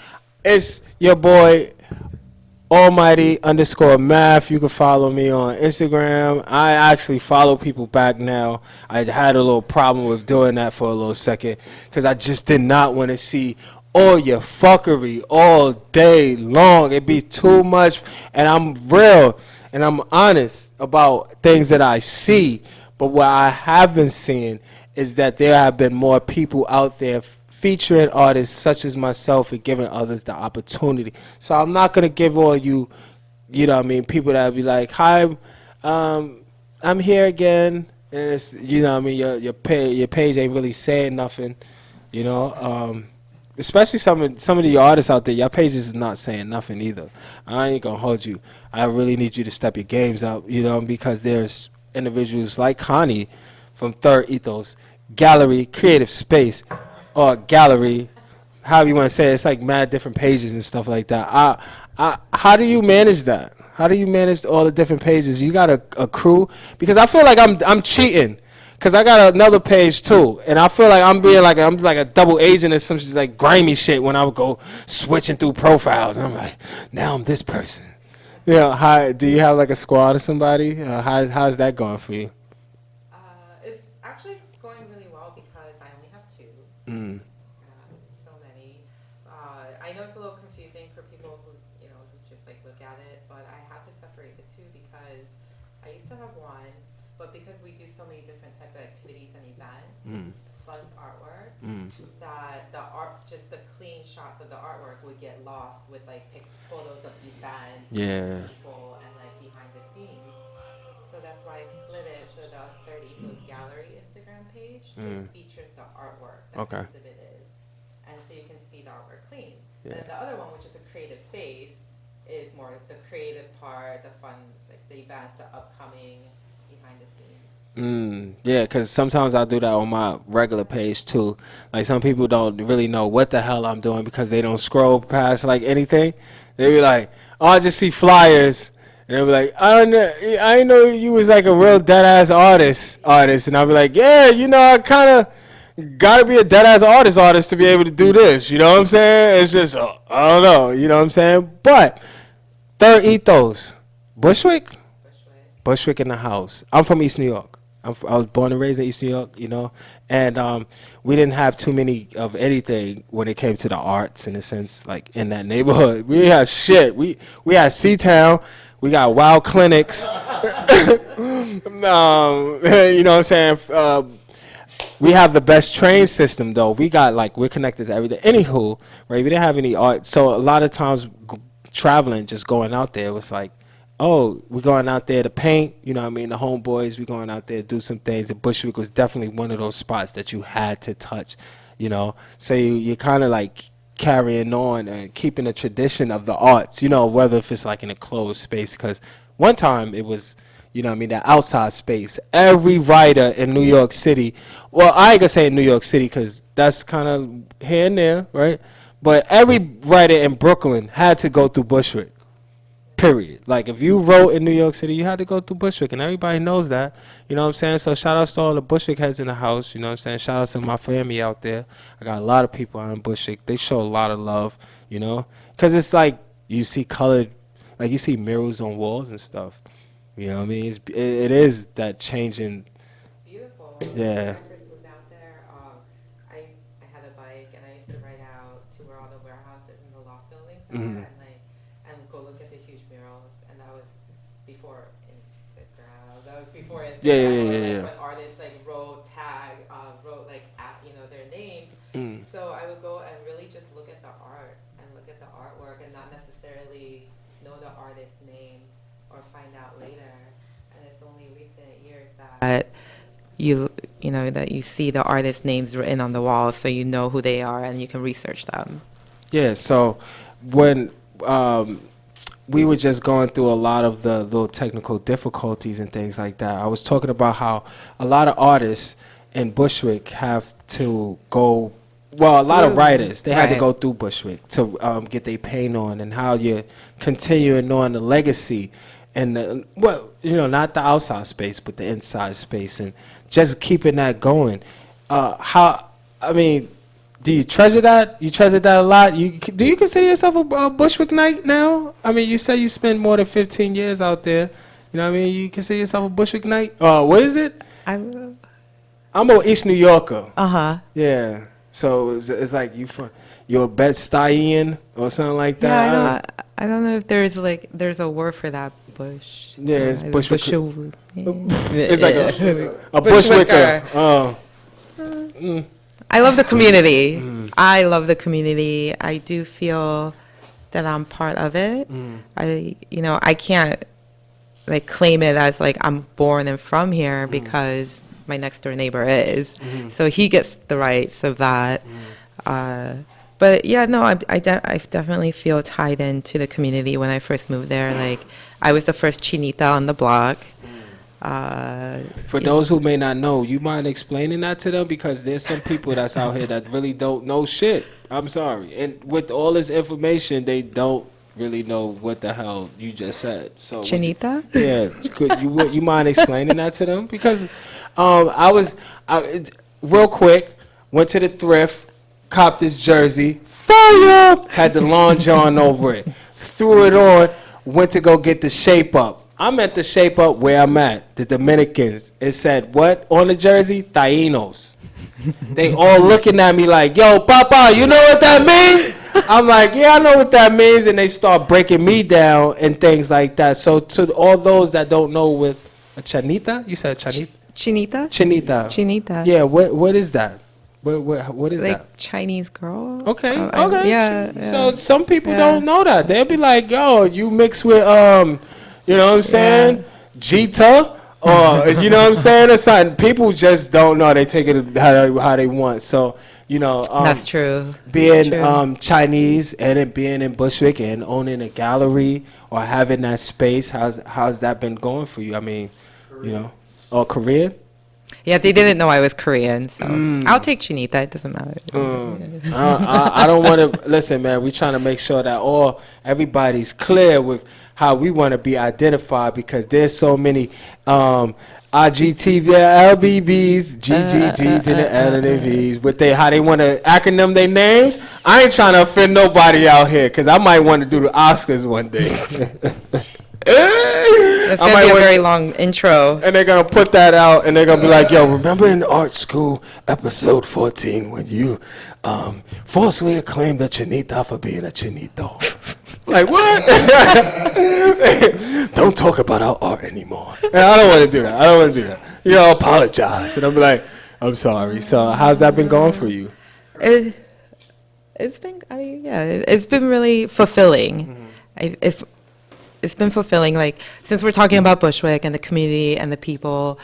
C: It's your boy Almighty _ math. You can follow me on Instagram. I actually follow people back now. I had a little problem with doing that for a little second because I just did not want to see all your fuckery all day long. It'd be too much, and I'm real and I'm honest about things that I see. But what I have been seeing is that there have been more people out there featuring artists such as myself and giving others the opportunity. So I'm not gonna give all you, you know what I mean, people that be like, hi, I'm here again, and it's, you know what I mean, your page ain't really saying nothing, you know. Especially some of the artists out there, your pages is not saying nothing either. I ain't gonna hold you. I really need you to step your games up, you know, because there's individuals like Connie from Third Ethos, Gallery, Creative Space, or gallery, however you want to say it. It's like mad different pages and stuff like that. How do you manage that? How do you manage all the different pages? You got a crew? Because I feel like I'm cheating. Cause I got another page too, and I feel like I'm like a double agent or some shit, like grimy shit when I would go switching through profiles. And I'm like, now I'm this person. You know, how do you have like a squad or somebody? How's that going for you?
D: It's actually going really well because I only have two. So many. I know it's a little confusing for people who who just like look at it, but I have to separate the two because I used to have one, but because we do so many different type of activities and events, plus artwork, that the art, just the clean shots of the artwork would get lost with like photos of events, people, and like behind the scenes. So that's why I split it. So the Third Ethos Gallery Instagram page just features the artwork that's exhibited, and so you can see the artwork clean. And then the other one, which is a creative space, is more the creative part, the fun, like the events, the upcoming, behind the scenes.
C: Yeah, because sometimes I do that on my regular page too. Like some people don't really know what the hell I'm doing because they don't scroll past like anything. They be like, oh, I just see flyers. And they be like, I didn't know you was like a real dead ass artist. And I'll be like, yeah, I kind of gotta be a dead ass artist to be able to do this. You know what I'm saying? It's just, I don't know. You know what I'm saying? But Third Ethos, Bushwick in the house. I'm from East New York. I was born and raised in East New York, and we didn't have too many of anything when it came to the arts, in a sense, like in that neighborhood. We had shit. We had Seatown. We got wild clinics. You know what I'm saying? We have the best train system, though. We're connected to everything. Anywho, right? We didn't have any art, so a lot of times traveling, just going out there was like, oh, we're going out there to paint, the homeboys, we're going out there to do some things. And Bushwick was definitely one of those spots that you had to touch, So you're kind of like carrying on and keeping the tradition of the arts, whether if it's like in a closed space. Because one time it was, that outside space. Every writer in New York City, well, I ain't gonna say in New York City because that's kind of here and there, right? But every writer in Brooklyn had to go through Bushwick. Period. Like if you wrote in New York City, you had to go through Bushwick, and everybody knows that. You know what I'm saying? So shout outs to all the Bushwick heads in the house. You know what I'm saying? Shout outs to my family out there. I got a lot of people out in Bushwick. They show a lot of love, because it's like you see colored, like you see murals on walls and stuff. You know what I mean? It is that changing.
D: It's beautiful.
C: Yeah.
D: When I first moved out there, I had a bike and I used to ride out to where all the warehouses and the loft buildings are, and go look at the huge murals. And that was before Instagram. That was before Instagram.
C: Yeah.
D: When artists like wrote their names. So I would go and really just look at the art and look at the artwork and not necessarily know the artist's name or find out later. And it's only recent years that that you see the artist names written on the wall, so you know who they are and you can research them.
C: Yeah. So when we were just going through a lot of the little technical difficulties and things like that, I was talking about how a lot of artists in Bushwick have to go. Well, a lot of writers, they had to go through Bushwick to get their paint on, and how you're continuing on the legacy and not the outside space, but the inside space, and just keeping that going. Do you treasure that? You treasure that a lot? Do you consider yourself a Bushwick Knight now? I mean, you say you spent more than 15 years out there. You know what I mean? You consider yourself a Bushwick Knight? What is it? I'm an East New Yorker. Yeah. So it's like you're a Bed-Stuyian or something like that.
D: Yeah, I don't know if there's a word for that. Bush.
C: Yeah, it's Bushwick.
D: It's
C: like a Bushwicker. Oh.
D: I love the community. I love the community. I do feel that I'm part of it. I can't claim it as I'm born and from here because my next door neighbor is. So he gets the rights of that. But yeah, no, I definitely feel tied into the community. When I first moved there, I was the first chinita on the block.
C: For those who may not know, you mind explaining that to them? Because there's some people that's out here that really don't know shit. I'm sorry. And with all this information, they don't really know what the hell you just said. So
D: Chinita?
C: could you mind explaining that to them? Because real quick, went to the thrift, copped this jersey, fire, had the long john over it, threw it on, went to go get the shape up. I'm at the shape up where I'm at, the Dominicans. It said what on the jersey? Taínos. They all looking at me like, yo, Papa, you know what that means? I'm like, yeah, I know what that means. And they start breaking me down and things like that. So to all those that don't know with a chanita, you said chanita?
D: Chinita?
C: Chinita.
D: Chinita.
C: Yeah, what is that? What is
D: Like
C: that?
D: Chinese girl.
C: Okay,
D: Okay. Yeah.
C: So some people
D: Yeah.
C: don't know that. They'll be like, yo, you mix with, you know what I'm saying? Jita, or, you know what I'm saying? Or something. People just don't know. They take it how they want. So, you know.
D: That's true.
C: Being
D: That's true.
C: Chinese and it being in Bushwick and owning a gallery or having that space, how's that been going for you? I mean, you know, or Korean?
D: Yeah, they didn't know I was Korean, so I'll take Chinita. It doesn't matter.
C: I don't want to listen, man. We trying to make sure that everybody's clear with how we want to be identified because there's so many IGTV, LBBs, GGGs, and the L and the Vs. With how they want to acronym their names. I ain't trying to offend nobody out here because I might want to do the Oscars one day.
D: It's going to be a very long intro.
C: And they're going to put that out, and they're going to be like, yo, remember in Art School, episode 14, when you falsely acclaimed a chinita for being a chinito? Like, what? Don't talk about our art anymore. And I don't want to do that. You know, apologize. And I'm like, I'm sorry. So how's that been going for you?
D: It's been, it's been really fulfilling. It's been fulfilling, like, since we're talking about Bushwick and the community and the people,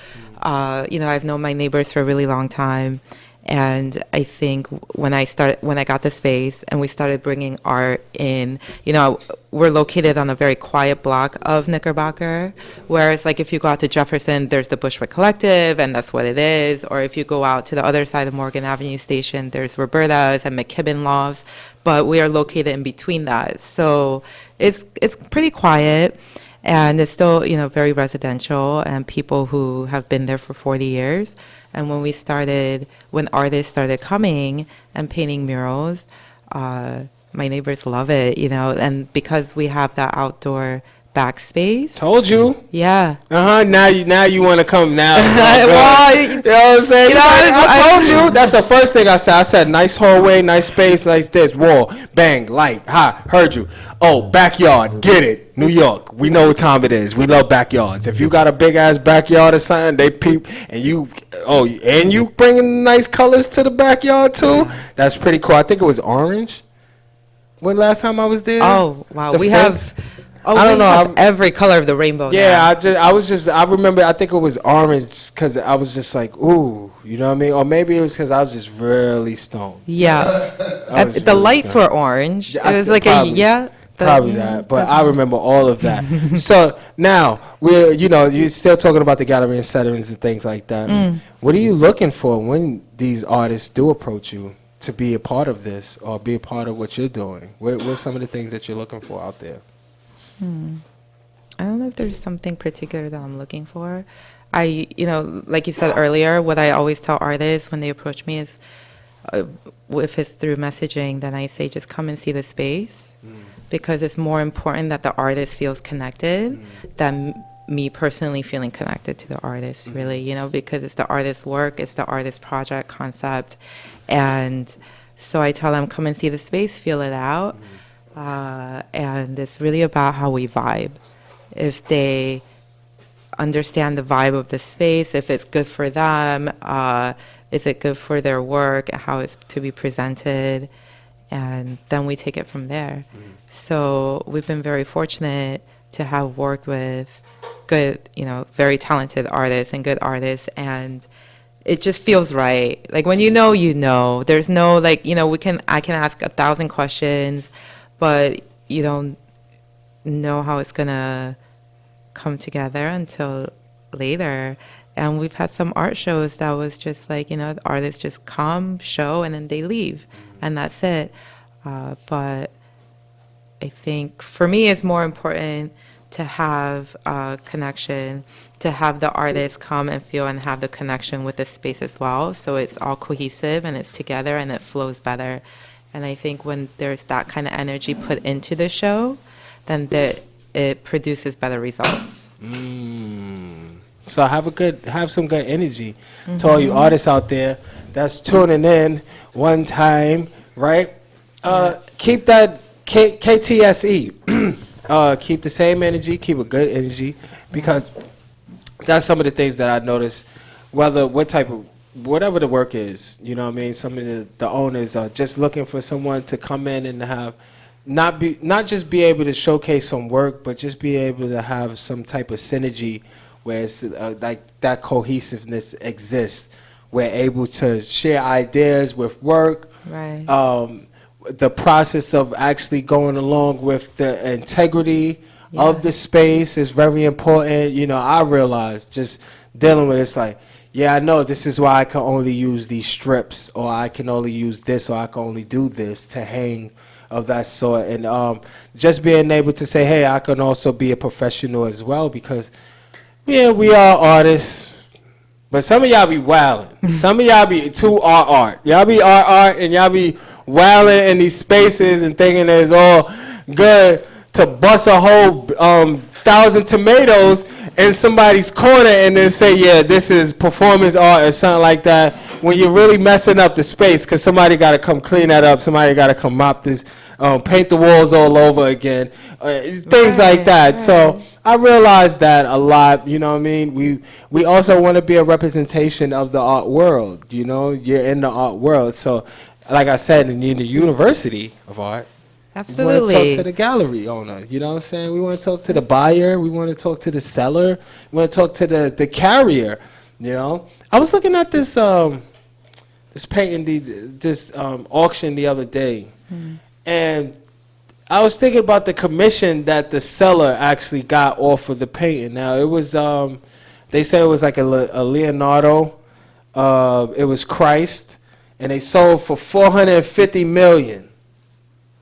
D: you know, I've known my neighbors for a really long time, and I think when I got the space and we started bringing art in, you know, we're located on a very quiet block of Knickerbocker, whereas, like, if you go out to Jefferson, there's the Bushwick Collective, and that's what it is, or if you go out to the other side of Morgan Avenue Station, there's Roberta's and McKibben Lofts, but we are located in between that, so it's pretty quiet, and it's still, you know, very residential, and people who have been there for 40 years. And when artists started coming and painting murals, my neighbors love it, you know, and because we have that outdoor backspace.
C: Told you.
D: Yeah.
C: Now you want to come now.
D: Well,
C: you know what I'm saying?
D: you know,
C: I told you. That's the first thing I said. I said nice hallway, nice space, nice this, wall, bang, light, ha, heard you. Oh, backyard, get it. New York, we know what time it is. We love backyards. If you got a big ass backyard or something, they peep, and you bringing nice colors to the backyard too. That's pretty cool. I think it was orange. When last time I was there?
D: Oh, wow.
C: The
D: We
C: fence.
D: have
C: I don't know.
D: have every color of the rainbow.
C: Yeah,
D: now.
C: I remember, I think it was orange because I was just like, ooh, you know what I mean? Or maybe it was because I was just really stoned.
D: Yeah.
C: was
D: The
C: really
D: lights
C: stoned.
D: were orange.
C: Yeah,
D: It was
C: I
D: like
C: probably- Probably
D: yeah,
C: that, but I remember all of that. So now you're still talking about the gallery and settings and things like that. What are you looking for when these artists do approach you to be a part of this or be a part of what you're doing? What's some of the things that you're looking for out there?
D: I don't know if there's something particular that I'm looking for. You know, like you said earlier, what I always tell artists when they approach me is, if it's through messaging, then I say just come and see the space, because it's more important that the artist feels connected than me personally feeling connected to the artist, really, you know, because it's the artist's work, it's the artist's project concept, and so I tell them, come and see the space, feel it out, and it's really about how we vibe. If they understand the vibe of the space, if it's good for them, is it good for their work, how it's to be presented, and then we take it from there. So we've been very fortunate to have worked with good, you know, very talented artists and good artists, and it just feels right. Like when you know, there's no, like, you know, I can ask 1,000 questions, but you don't know how it's gonna come together until later. And we've had some art shows that was just like, the artists just come, show, and then they leave. And that's it. But I think for me, it's more important to have a connection, to have the artists come and feel and have the connection with the space as well. So it's all cohesive and it's together and it flows better. And I think when there's that kind of energy put into the show, then it produces better results.
C: So have some good energy to all you artists out there that's tuning in one time, right? Keep that KTSE. Keep the same energy, keep a good energy, because that's some of the things that I noticed, whatever the work is, you know what I mean? Some of the owners are just looking for someone to come in and have, not just be able to showcase some work, but just be able to have some type of synergy where it's like that cohesiveness exists. We're able to share ideas with work.
D: Right.
C: The process of actually going along with the integrity of the space is very important. I realized just dealing with it's like, I know this is why I can only use these strips, or I can only use this, or I can only do this to hang of that sort. And just being able to say, hey, I can also be a professional as well, because, we are artists. But some of y'all be wilding. Some of y'all be too art. Y'all be art, and y'all be wilding in these spaces and thinking it's all good to bust a whole 1,000 tomatoes in somebody's corner and then say, yeah, this is performance art or something like that, when you're really messing up the space, because somebody got to come clean that up. Somebody got to come mop this, paint the walls all over again, things like that. Right. So I realized that a lot, you know what I mean? We also want to be a representation of the art world, you're in the art world. So like I said, in the University of Art,
D: absolutely,
C: we want to talk to the gallery owner, you know what I'm saying? We want to talk to the buyer, we want to talk to the seller, we want to talk to the carrier, I was looking at this this painting, this auction the other day, and I was thinking about the commission that the seller actually got off of the painting. Now, it was, they said it was like a Leonardo, it was Christ, and they sold for $450 million.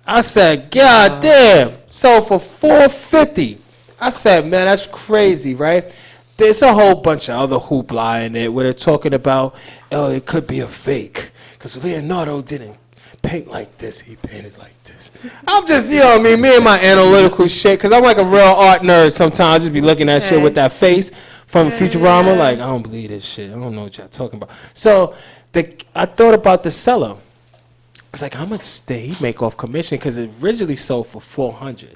C: I said, God damn, sold for $450. I said, man, that's crazy, right? There's a whole bunch of other hoopla in it where they're talking about, it could be a fake, because Leonardo didn't paint like this, he painted like this. I'm just, me and my analytical shit, because I'm like a real art nerd sometimes. I just be looking at shit with that face from Futurama, like, I don't believe this shit. I don't know what y'all talking about. So I thought about the seller. It's like, how much did he make off commission? Because it originally sold for $400.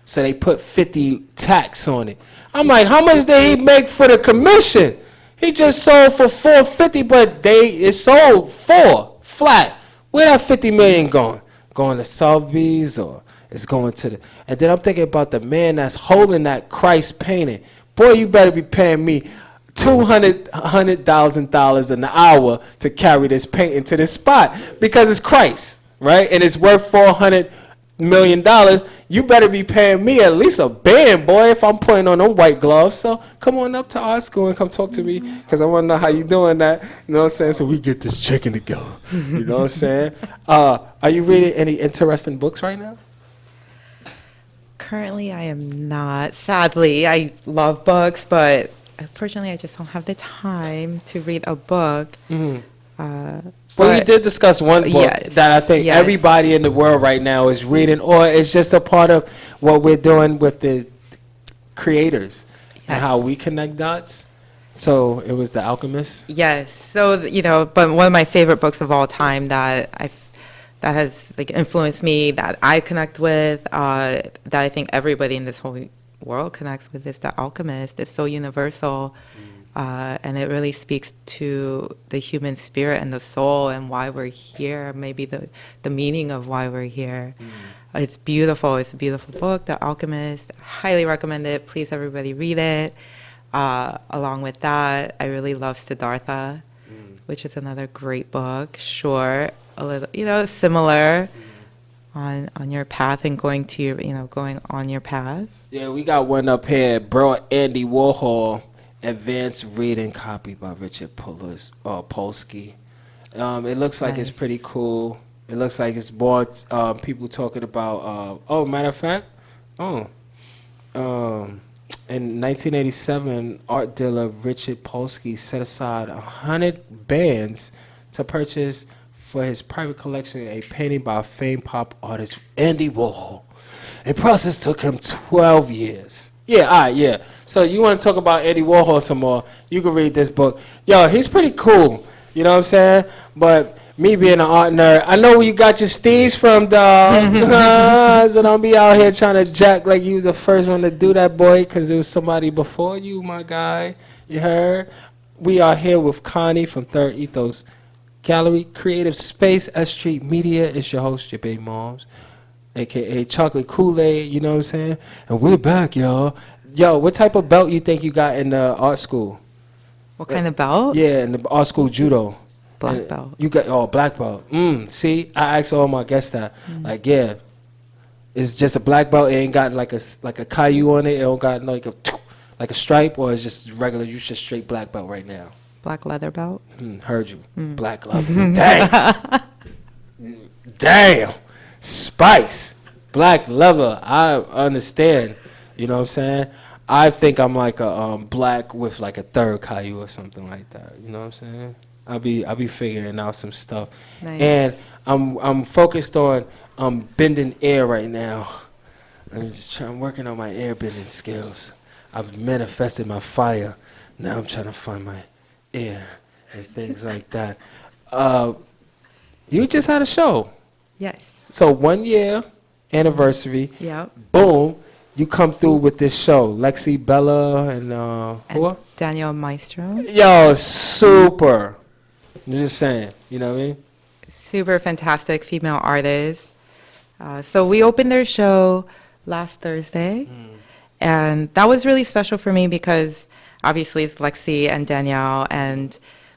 C: So they put 50 tax on it. I'm like, how much did he make for the commission? He just sold for $450, but it sold $4 flat. Where that $50 million going? Going to Sotheby's, or it's going to the... And then I'm thinking about the man that's holding that Christ painting. Boy, you better be paying me $100,000 an hour to carry this painting to this spot, because it's Christ, right? And it's worth $400 million. You better be paying me at least a band, boy, if I'm putting on them white gloves. So come on up to our school and come talk to me, because I want to know how you doing that. You know what I'm saying? So we get this chicken together. You know what I'm saying? Are you reading any interesting books right now?
D: Currently, I am not. Sadly, I love books, but unfortunately, I just don't have the time to read a book.
C: Well, you did discuss one book that I think everybody in the world right now is reading, or it's just a part of what we're doing with the creators and how we connect dots. So it was The Alchemist.
D: Yes. So, but one of my favorite books of all time that has influenced me, that I connect with, that I think everybody in this whole world connects with, is The Alchemist. It's so universal. And it really speaks to the human spirit and the soul and why we're here, maybe the meaning of why we're here. It's beautiful. It's a beautiful book, The Alchemist. Highly recommend it. Please, everybody, read it. Along with that, I really love Siddhartha, which is another great book. Short, a little, similar on your path and going on your path.
C: Yeah, we got one up here, bro, Andy Warhol. Advanced Reading Copy by Richard Polsky. It looks like it's pretty cool. It looks like it's more people talking about. Matter of fact, in 1987, art dealer Richard Polsky set aside 100 bands to purchase for his private collection a painting by famed pop artist Andy Warhol. The process took him 12 years. Yeah, all right, yeah. So you want to talk about Andy Warhol some more, you can read this book. Yo, he's pretty cool, you know what I'm saying? But me being an art nerd, I know where you got your steez from, dog. So don't be out here trying to jack like you was the first one to do that, boy, because there was somebody before you, my guy. You heard? We are here with Connie from Third Ethos Gallery, Creative Space, S.STREET Media. It's your host, your baby moms, a.k.a. Chocolate Kool-Aid, you know what I'm saying? And we're back, y'all. Yo, what type of belt you think you got in the art school?
D: What kind of belt?
C: Yeah, in the art school judo.
D: Black belt.
C: You got black belt. See, I asked all my guests that. Like, yeah, it's just a black belt. It ain't got like a caillou on it. It don't got like a stripe, or it's just regular. You just straight black belt right now.
D: Black leather belt.
C: Heard you. Black leather. Damn. Damn. Spice. Black leather. I understand. You know what I'm saying? I think I'm like a black with like a third caillou or something like that. You know what I'm saying? I'll be figuring out some stuff.
D: Nice.
C: And I'm focused on bending air right now. I'm working on my air bending skills. I've manifested my fire. Now I'm trying to find my air and things like that. You just had a show.
D: Yes.
C: So 1 year anniversary.
D: Yep.
C: Boom. You come through with this show. Lexi, Bella, and who else?
D: Danielle Maestro.
C: Yo, super. I'm just saying. You know what I mean?
D: Super fantastic female artist. So we opened their show last Thursday. And that was really special for me because obviously it's Lexi and Danielle.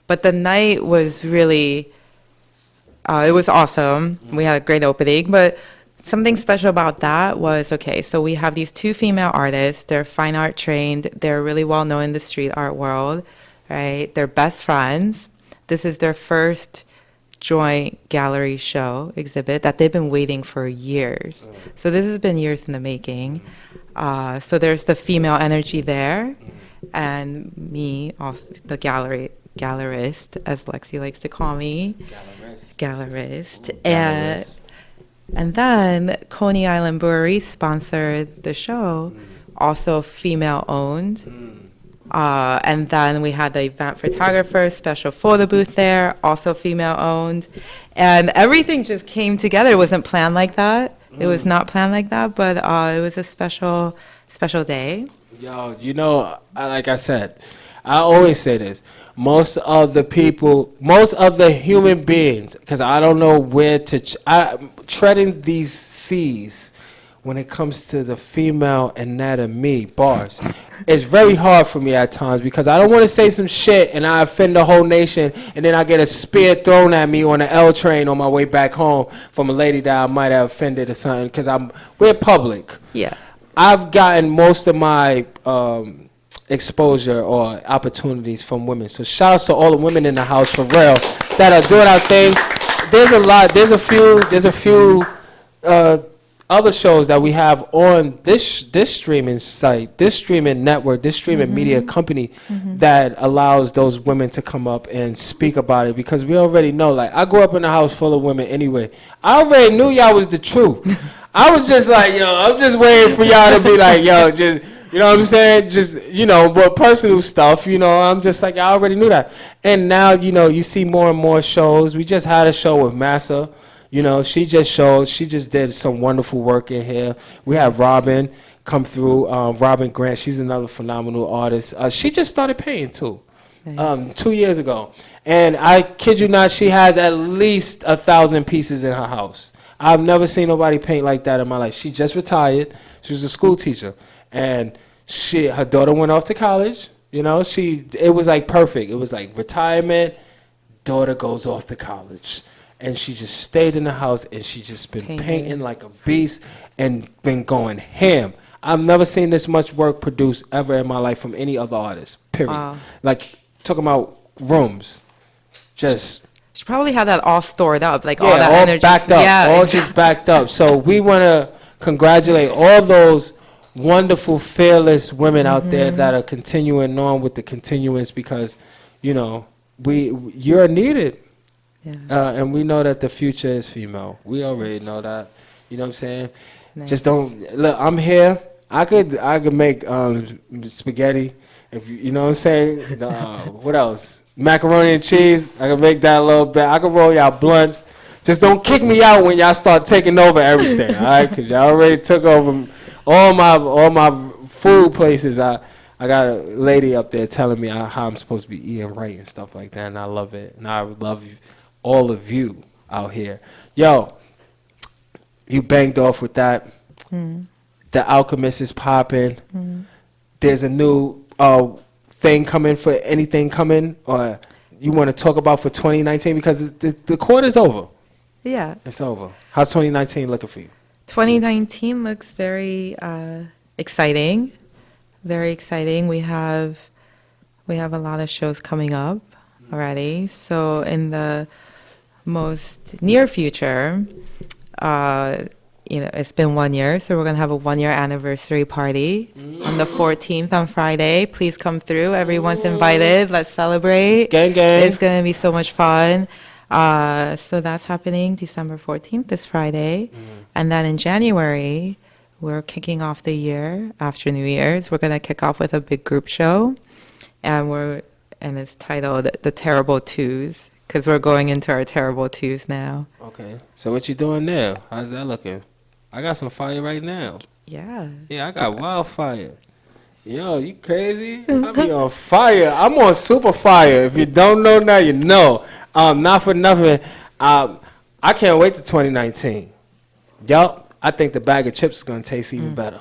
D: But the night was really, it was awesome. We had a great opening. But something special about that was, okay, so we have these two female artists. They're fine art trained. They're really well known in the street art world, right? They're best friends. This is their first joint gallery show exhibit that they've been waiting for years. So this has been years in the making. So there's the female energy there, and me, also the gallerist, as Lexi likes to call me. Gallerist. And then Coney Island Brewery sponsored the show, also female owned. And then we had the event photographer, special photo booth there, also female owned. And everything just came together. It wasn't planned like that. It was not planned like that, but it was a special day.
C: Yo, you know, like I said, I always say this. Most of the human beings, because I don't know where to, treading these seas when it comes to the female anatomy bars, it's very hard for me at times because I don't want to say some shit and I offend the whole nation and then I get a spear thrown at me on the L train on my way back home from a lady that I might have offended or something because we're public.
D: Yeah.
C: I've gotten most of my exposure or opportunities from women. So shouts to all the women in the house for real that are doing our thing. There's a few other shows that we have on this streaming site, this streaming network, this streaming media company that allows those women to come up and speak about it because we already know, like, I grew up in a house full of women anyway. I already knew y'all was the truth. I was just like, yo, I'm just waiting for y'all to be like, yo, just, you know what I'm saying? Just, you know, but personal stuff, you know, I'm just like, I already knew that. And now, you know, you see more and more shows. We just had a show with Massa. You know, she just did some wonderful work in here. We have Robin come through, Robin Grant. She's another phenomenal artist. She just started painting too, 2 years ago. And I kid you not, she has at least 1,000 pieces in her house. I've never seen nobody paint like that in my life. She just retired. She was a school teacher. And her daughter went off to college. You know, it was like perfect. It was like retirement, daughter goes off to college. And she just stayed in the house and she just been painting like a beast and been going ham. I've never seen this much work produced ever in my life from any other artist, period.
D: Wow.
C: Like, talking about rooms. Just,
D: She probably had that all stored up, like
C: yeah,
D: all that
C: all
D: energy.
C: backed up.
D: Yeah,
C: All just backed up. So we want to congratulate all those wonderful, fearless women out there that are continuing on with the continuance because, you know, you're needed.
D: Yeah.
C: And we know that the future is female. We already know that. You know what I'm saying?
D: Nice.
C: Just don't look. I'm here. I could make spaghetti. If you know what I'm saying. What else? Macaroni and cheese. I can make that a little bit. I can roll y'all blunts. Just don't kick me out when y'all start taking over everything. All right? Because y'all already took over all my food places. I got a lady up there telling me how I'm supposed to be eating right and stuff like that, and I love it. And I love all of you out here. Yo, you banged off with that. The Alchemist is popping. There's a new thing coming for anything coming, or you want to talk about for 2019 because the quarter's over.
D: Yeah.
C: It's over. How's 2019 looking for you?
D: 2019 looks very exciting. Very exciting. We have a lot of shows coming up already. So in the most near future, it's been 1 year, so we're gonna have a 1-year anniversary party on the 14th on Friday. Please come through. Everyone's invited. Let's celebrate.
C: Gang, gang.
D: It's gonna be so much fun. So that's happening December 14th, this Friday. And then in January, we're kicking off the year after New Year's. We're gonna kick off with a big group show, and it's titled The Terrible Twos, because we're going into our terrible twos now.
C: Okay. So what you doing now? How's that looking? I got some fire right now.
D: Yeah.
C: Yeah, I got wildfire. Yo, you crazy? I be on fire. I'm on super fire. If you don't know now, you know. Not for nothing. I can't wait to 2019. Yup, I think the bag of chips is gonna taste even better.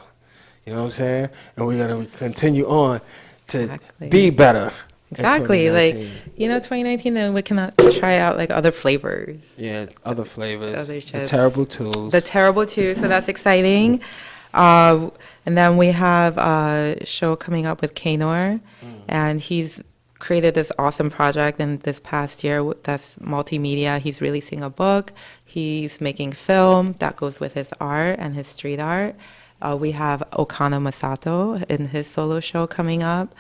C: You know what I'm saying? And we're gonna continue on to
D: Exactly.
C: be better. in
D: Exactly. Like,
C: 2019.
D: 2019, then we can try out like other flavors.
C: Yeah, other flavors.
D: Other
C: The
D: chips.
C: terrible tools.
D: The Terrible Two, so that's exciting. And then we have a show coming up with Kanor, and he's created this awesome project in this past year that's multimedia. He's releasing a book. He's making film that goes with his art and his street art. We have Okana Masato in his solo show coming up.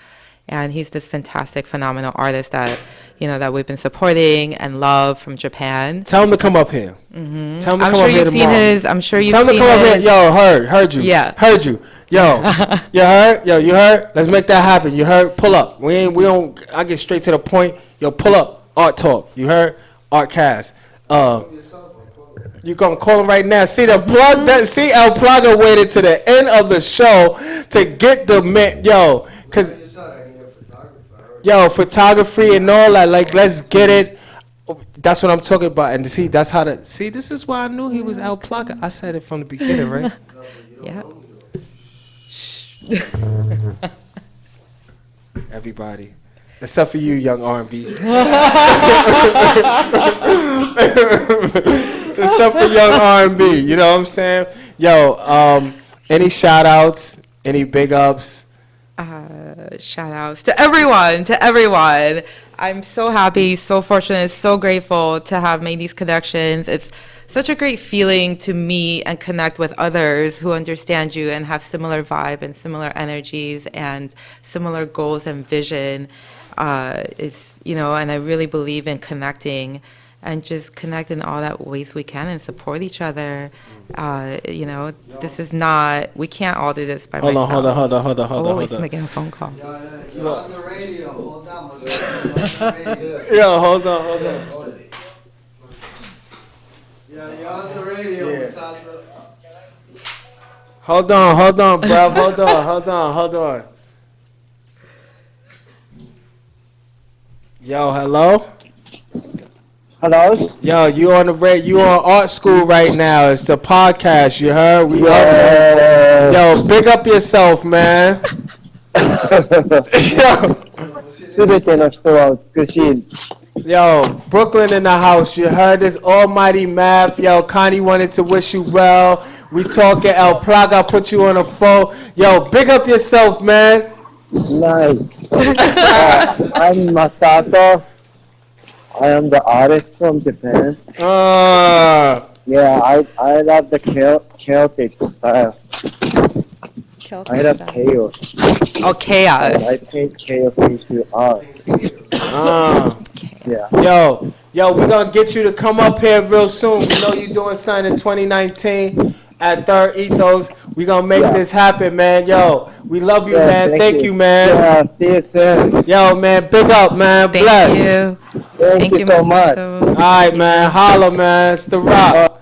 D: And he's this fantastic, phenomenal artist that we've been supporting and love from Japan.
C: Tell him to come up here. Tell him to
D: I'm
C: come
D: sure
C: up here
D: you've seen
C: tomorrow.
D: his. I'm sure you've
C: Tell him to
D: seen
C: come up here.
D: his.
C: Yo, heard you.
D: Yeah.
C: Heard you. Yo, you heard? Yo, you heard? Let's make that happen. You heard? Pull up. We don't. I get straight to the point. Yo, pull up. Art talk. You heard? Art cast. You gonna call him right now? See the plug? See El Plaga waited to the end of the show to get the man. Yo, cause. Yo, photography and all that, like, let's get it. That's what I'm talking about. And see, that's how this is why I knew he was El Plaga. I said it from the beginning, right?
D: Yeah.
C: Everybody. Except for you, young R&B. Except for young R&B, you know what I'm saying? Yo, any shout outs, any big ups?
D: Shout outs to everyone. I'm so happy, so fortunate, so grateful to have made these connections. It's such a great feeling to meet and connect with others who understand you and have similar vibe and similar energies and similar goals and vision. And I really believe in connecting and just connect in all that ways we can and support each other. This is not, we can't all do this by myself.
C: Hold on.
D: Always making a phone call.
E: You're on the radio. Hold on. Yeah,
C: Yo, hold on.
E: you're on the radio.
C: Yeah.
E: Without the...
C: Hold on, bro. Hold on. Yo, hello?
G: Hello?
C: Yo, you on the you on Art School right now. It's the podcast, you heard? We
G: Yeah.
C: Yo, big up yourself, man. Yo, Brooklyn in the house. You heard this almighty math. Yo, Connie wanted to wish you well. We talking El Plaga, put you on the phone. Yo, big up yourself, man.
G: Nice. I'm Masato. I am the artist from Japan. Yeah, I love the Celtic style. I love chaos.
D: Oh,
G: And
D: chaos.
G: I paint chaos into art. Yeah.
C: Yo, we're gonna get you to come up here real soon. We know you're doing something in 2019 at Third Ethos. We gonna make this happen, man. Yo, we love you,
G: Yeah,
C: man. Thank you, man.
G: Yeah, see you soon.
C: Yo, man, big up, man.
D: Thank
C: Bless.
D: you.
G: Thank you so much.
C: All right, man. Holla, man. It's the rock.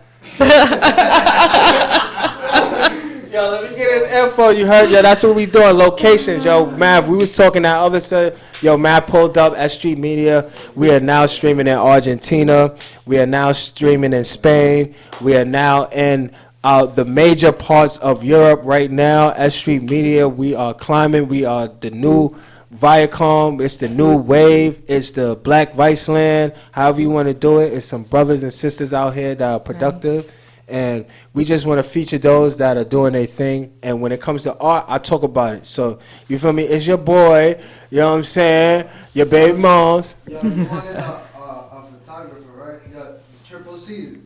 C: Yo, let me get his info. You heard, yo. That's what we doing. Locations, yo. Mav, we was talking that other side. Yo, Mav pulled up S.STREET Media. We are now streaming in Argentina. We are now streaming in Spain. We are now in the major parts of Europe right now. S.STREET Media. We are climbing. We are the new Viacom. It's the new wave. It's the Black Viceland. However you want to do it. It's some brothers and sisters out here that are productive. Nice. And we just want to feature those that are doing their thing. And when it comes to art, I talk about it. So, you feel me? It's your boy, you know what I'm saying? Your baby moms.
E: Yo, you wanted a photographer, right? You got triple C's.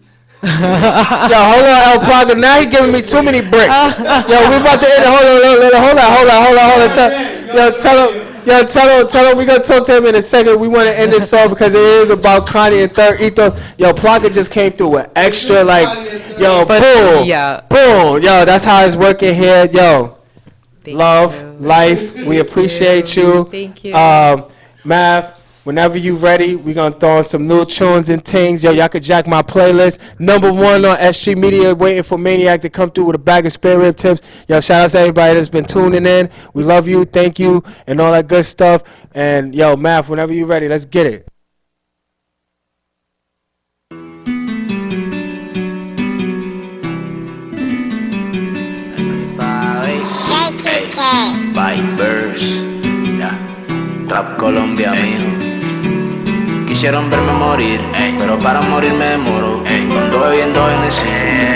C: Yo, hold on, El Plaga. Now he giving me too many bricks. Yo, we about to end it. Hold on. Tell him we gonna talk to him in a second. We want to end this off because it is about Kanye and Third Ethos. Yo, Plaga just came through with extra, like, yo, boom,
D: Yeah.
C: boom. Yo, that's how it's working here. Yo, love, life. We appreciate you.
D: Thank you.
C: Math. Whenever you ready, we gonna throw in some new tunes and things. Yo, y'all could jack my playlist. #1 on S.STREET Media, waiting for Maniac to come through with a bag of spare rib tips. Yo, shout out to everybody that's been tuning in. We love you, thank you, and all that good stuff. And yo, Math, whenever you ready, let's get it.
F: Vibers, Trap Colombia, mijo. Quisieron verme morir, pero para morir me demoro. Ando bebiendo Hennessy,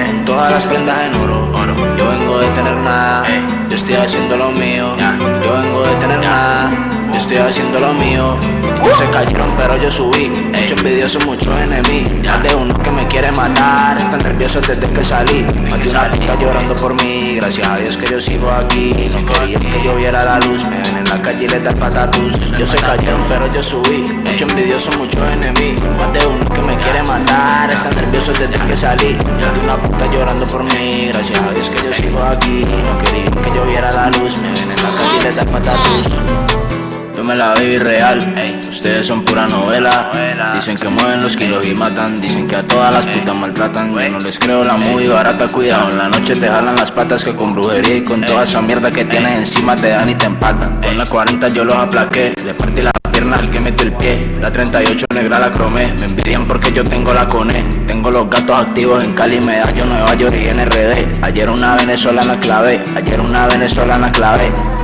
F: con todas las prendas en oro. Yo vengo de tener nada, yo estoy haciendo lo mío. Yo vengo de tener nada, yo estoy haciendo lo mío. Ellos se cayeron pero yo subí, mucho envidioso, mucho enemigo. Más de uno que me quiere matar, están nerviosos desde que salí. Más de una puta llorando por mí, gracias a Dios que yo sigo aquí. No querían que yo viera la luz, me ven en la calle y les da patatus. Ellos se cayeron pero yo subí, mucho envidioso, mucho enemigo. Más de uno que me quiere matar, están nerviosos desde que salí. Más de una puta llorando por mí, gracias a Dios que yo sigo aquí. No querían que yo viera la luz, me ven en la calle y les da patatus. Yo me la viví real, ustedes son pura novela. Dicen que mueven los kilos y matan, dicen que a todas las putas maltratan. Yo no les creo la muy barata, cuidado, en la noche te jalan las patas. Que con brujería y con toda esa mierda que tienes encima te dan y te empatan. Con la 40 yo los aplaqué, le partí la pierna al que metió el pie. La 38 negra la cromé, me envidian porque yo tengo la coné. Tengo los gatos activos en Cali, Medallo, Nueva York y NRD. Ayer una venezolana clavé,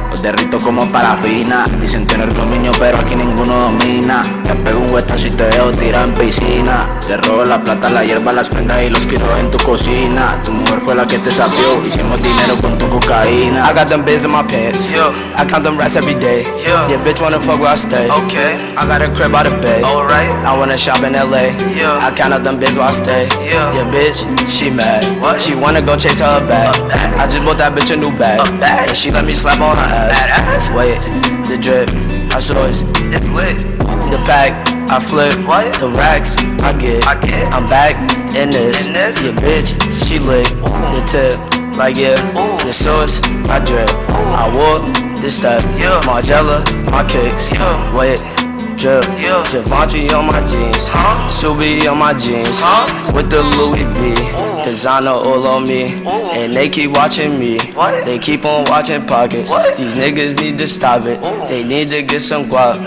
F: los derrito como parafina. Dicen tener dominio pero aquí ninguno domina. Te pego un huetazo y te dejo tirar en piscina. Te robo la plata, la hierba, las prendas y los kilos en tu cocina. Tu mujer fue la que te sapió, hicimos dinero con tu cocaína.
H: I got them biz in my pants, I count them rats every day. Yeah, bitch wanna fuck where I stay. Okay, I got a crib by the bay. Alright, I wanna shop in LA. Yeah, I count up them biz while I stay. Yeah, bitch, she mad. What? She wanna go chase her bag. I just bought that bitch a new bag. And she let me slap on her ass. Badass. Wait, the drip, I saw it. It's lit. The pack, I flip. What? The racks, I get. I'm back in this. Yeah, bitch, she lit. The tip, like yeah. The sauce, I drip. I walk this step. Margiela, my kicks. Wait. Drip, Javante on my jeans, Subi on my jeans, with the Louis V, designer all on me, and they keep watching me, they keep on watching pockets, these niggas need to stop it, they need to get some guap.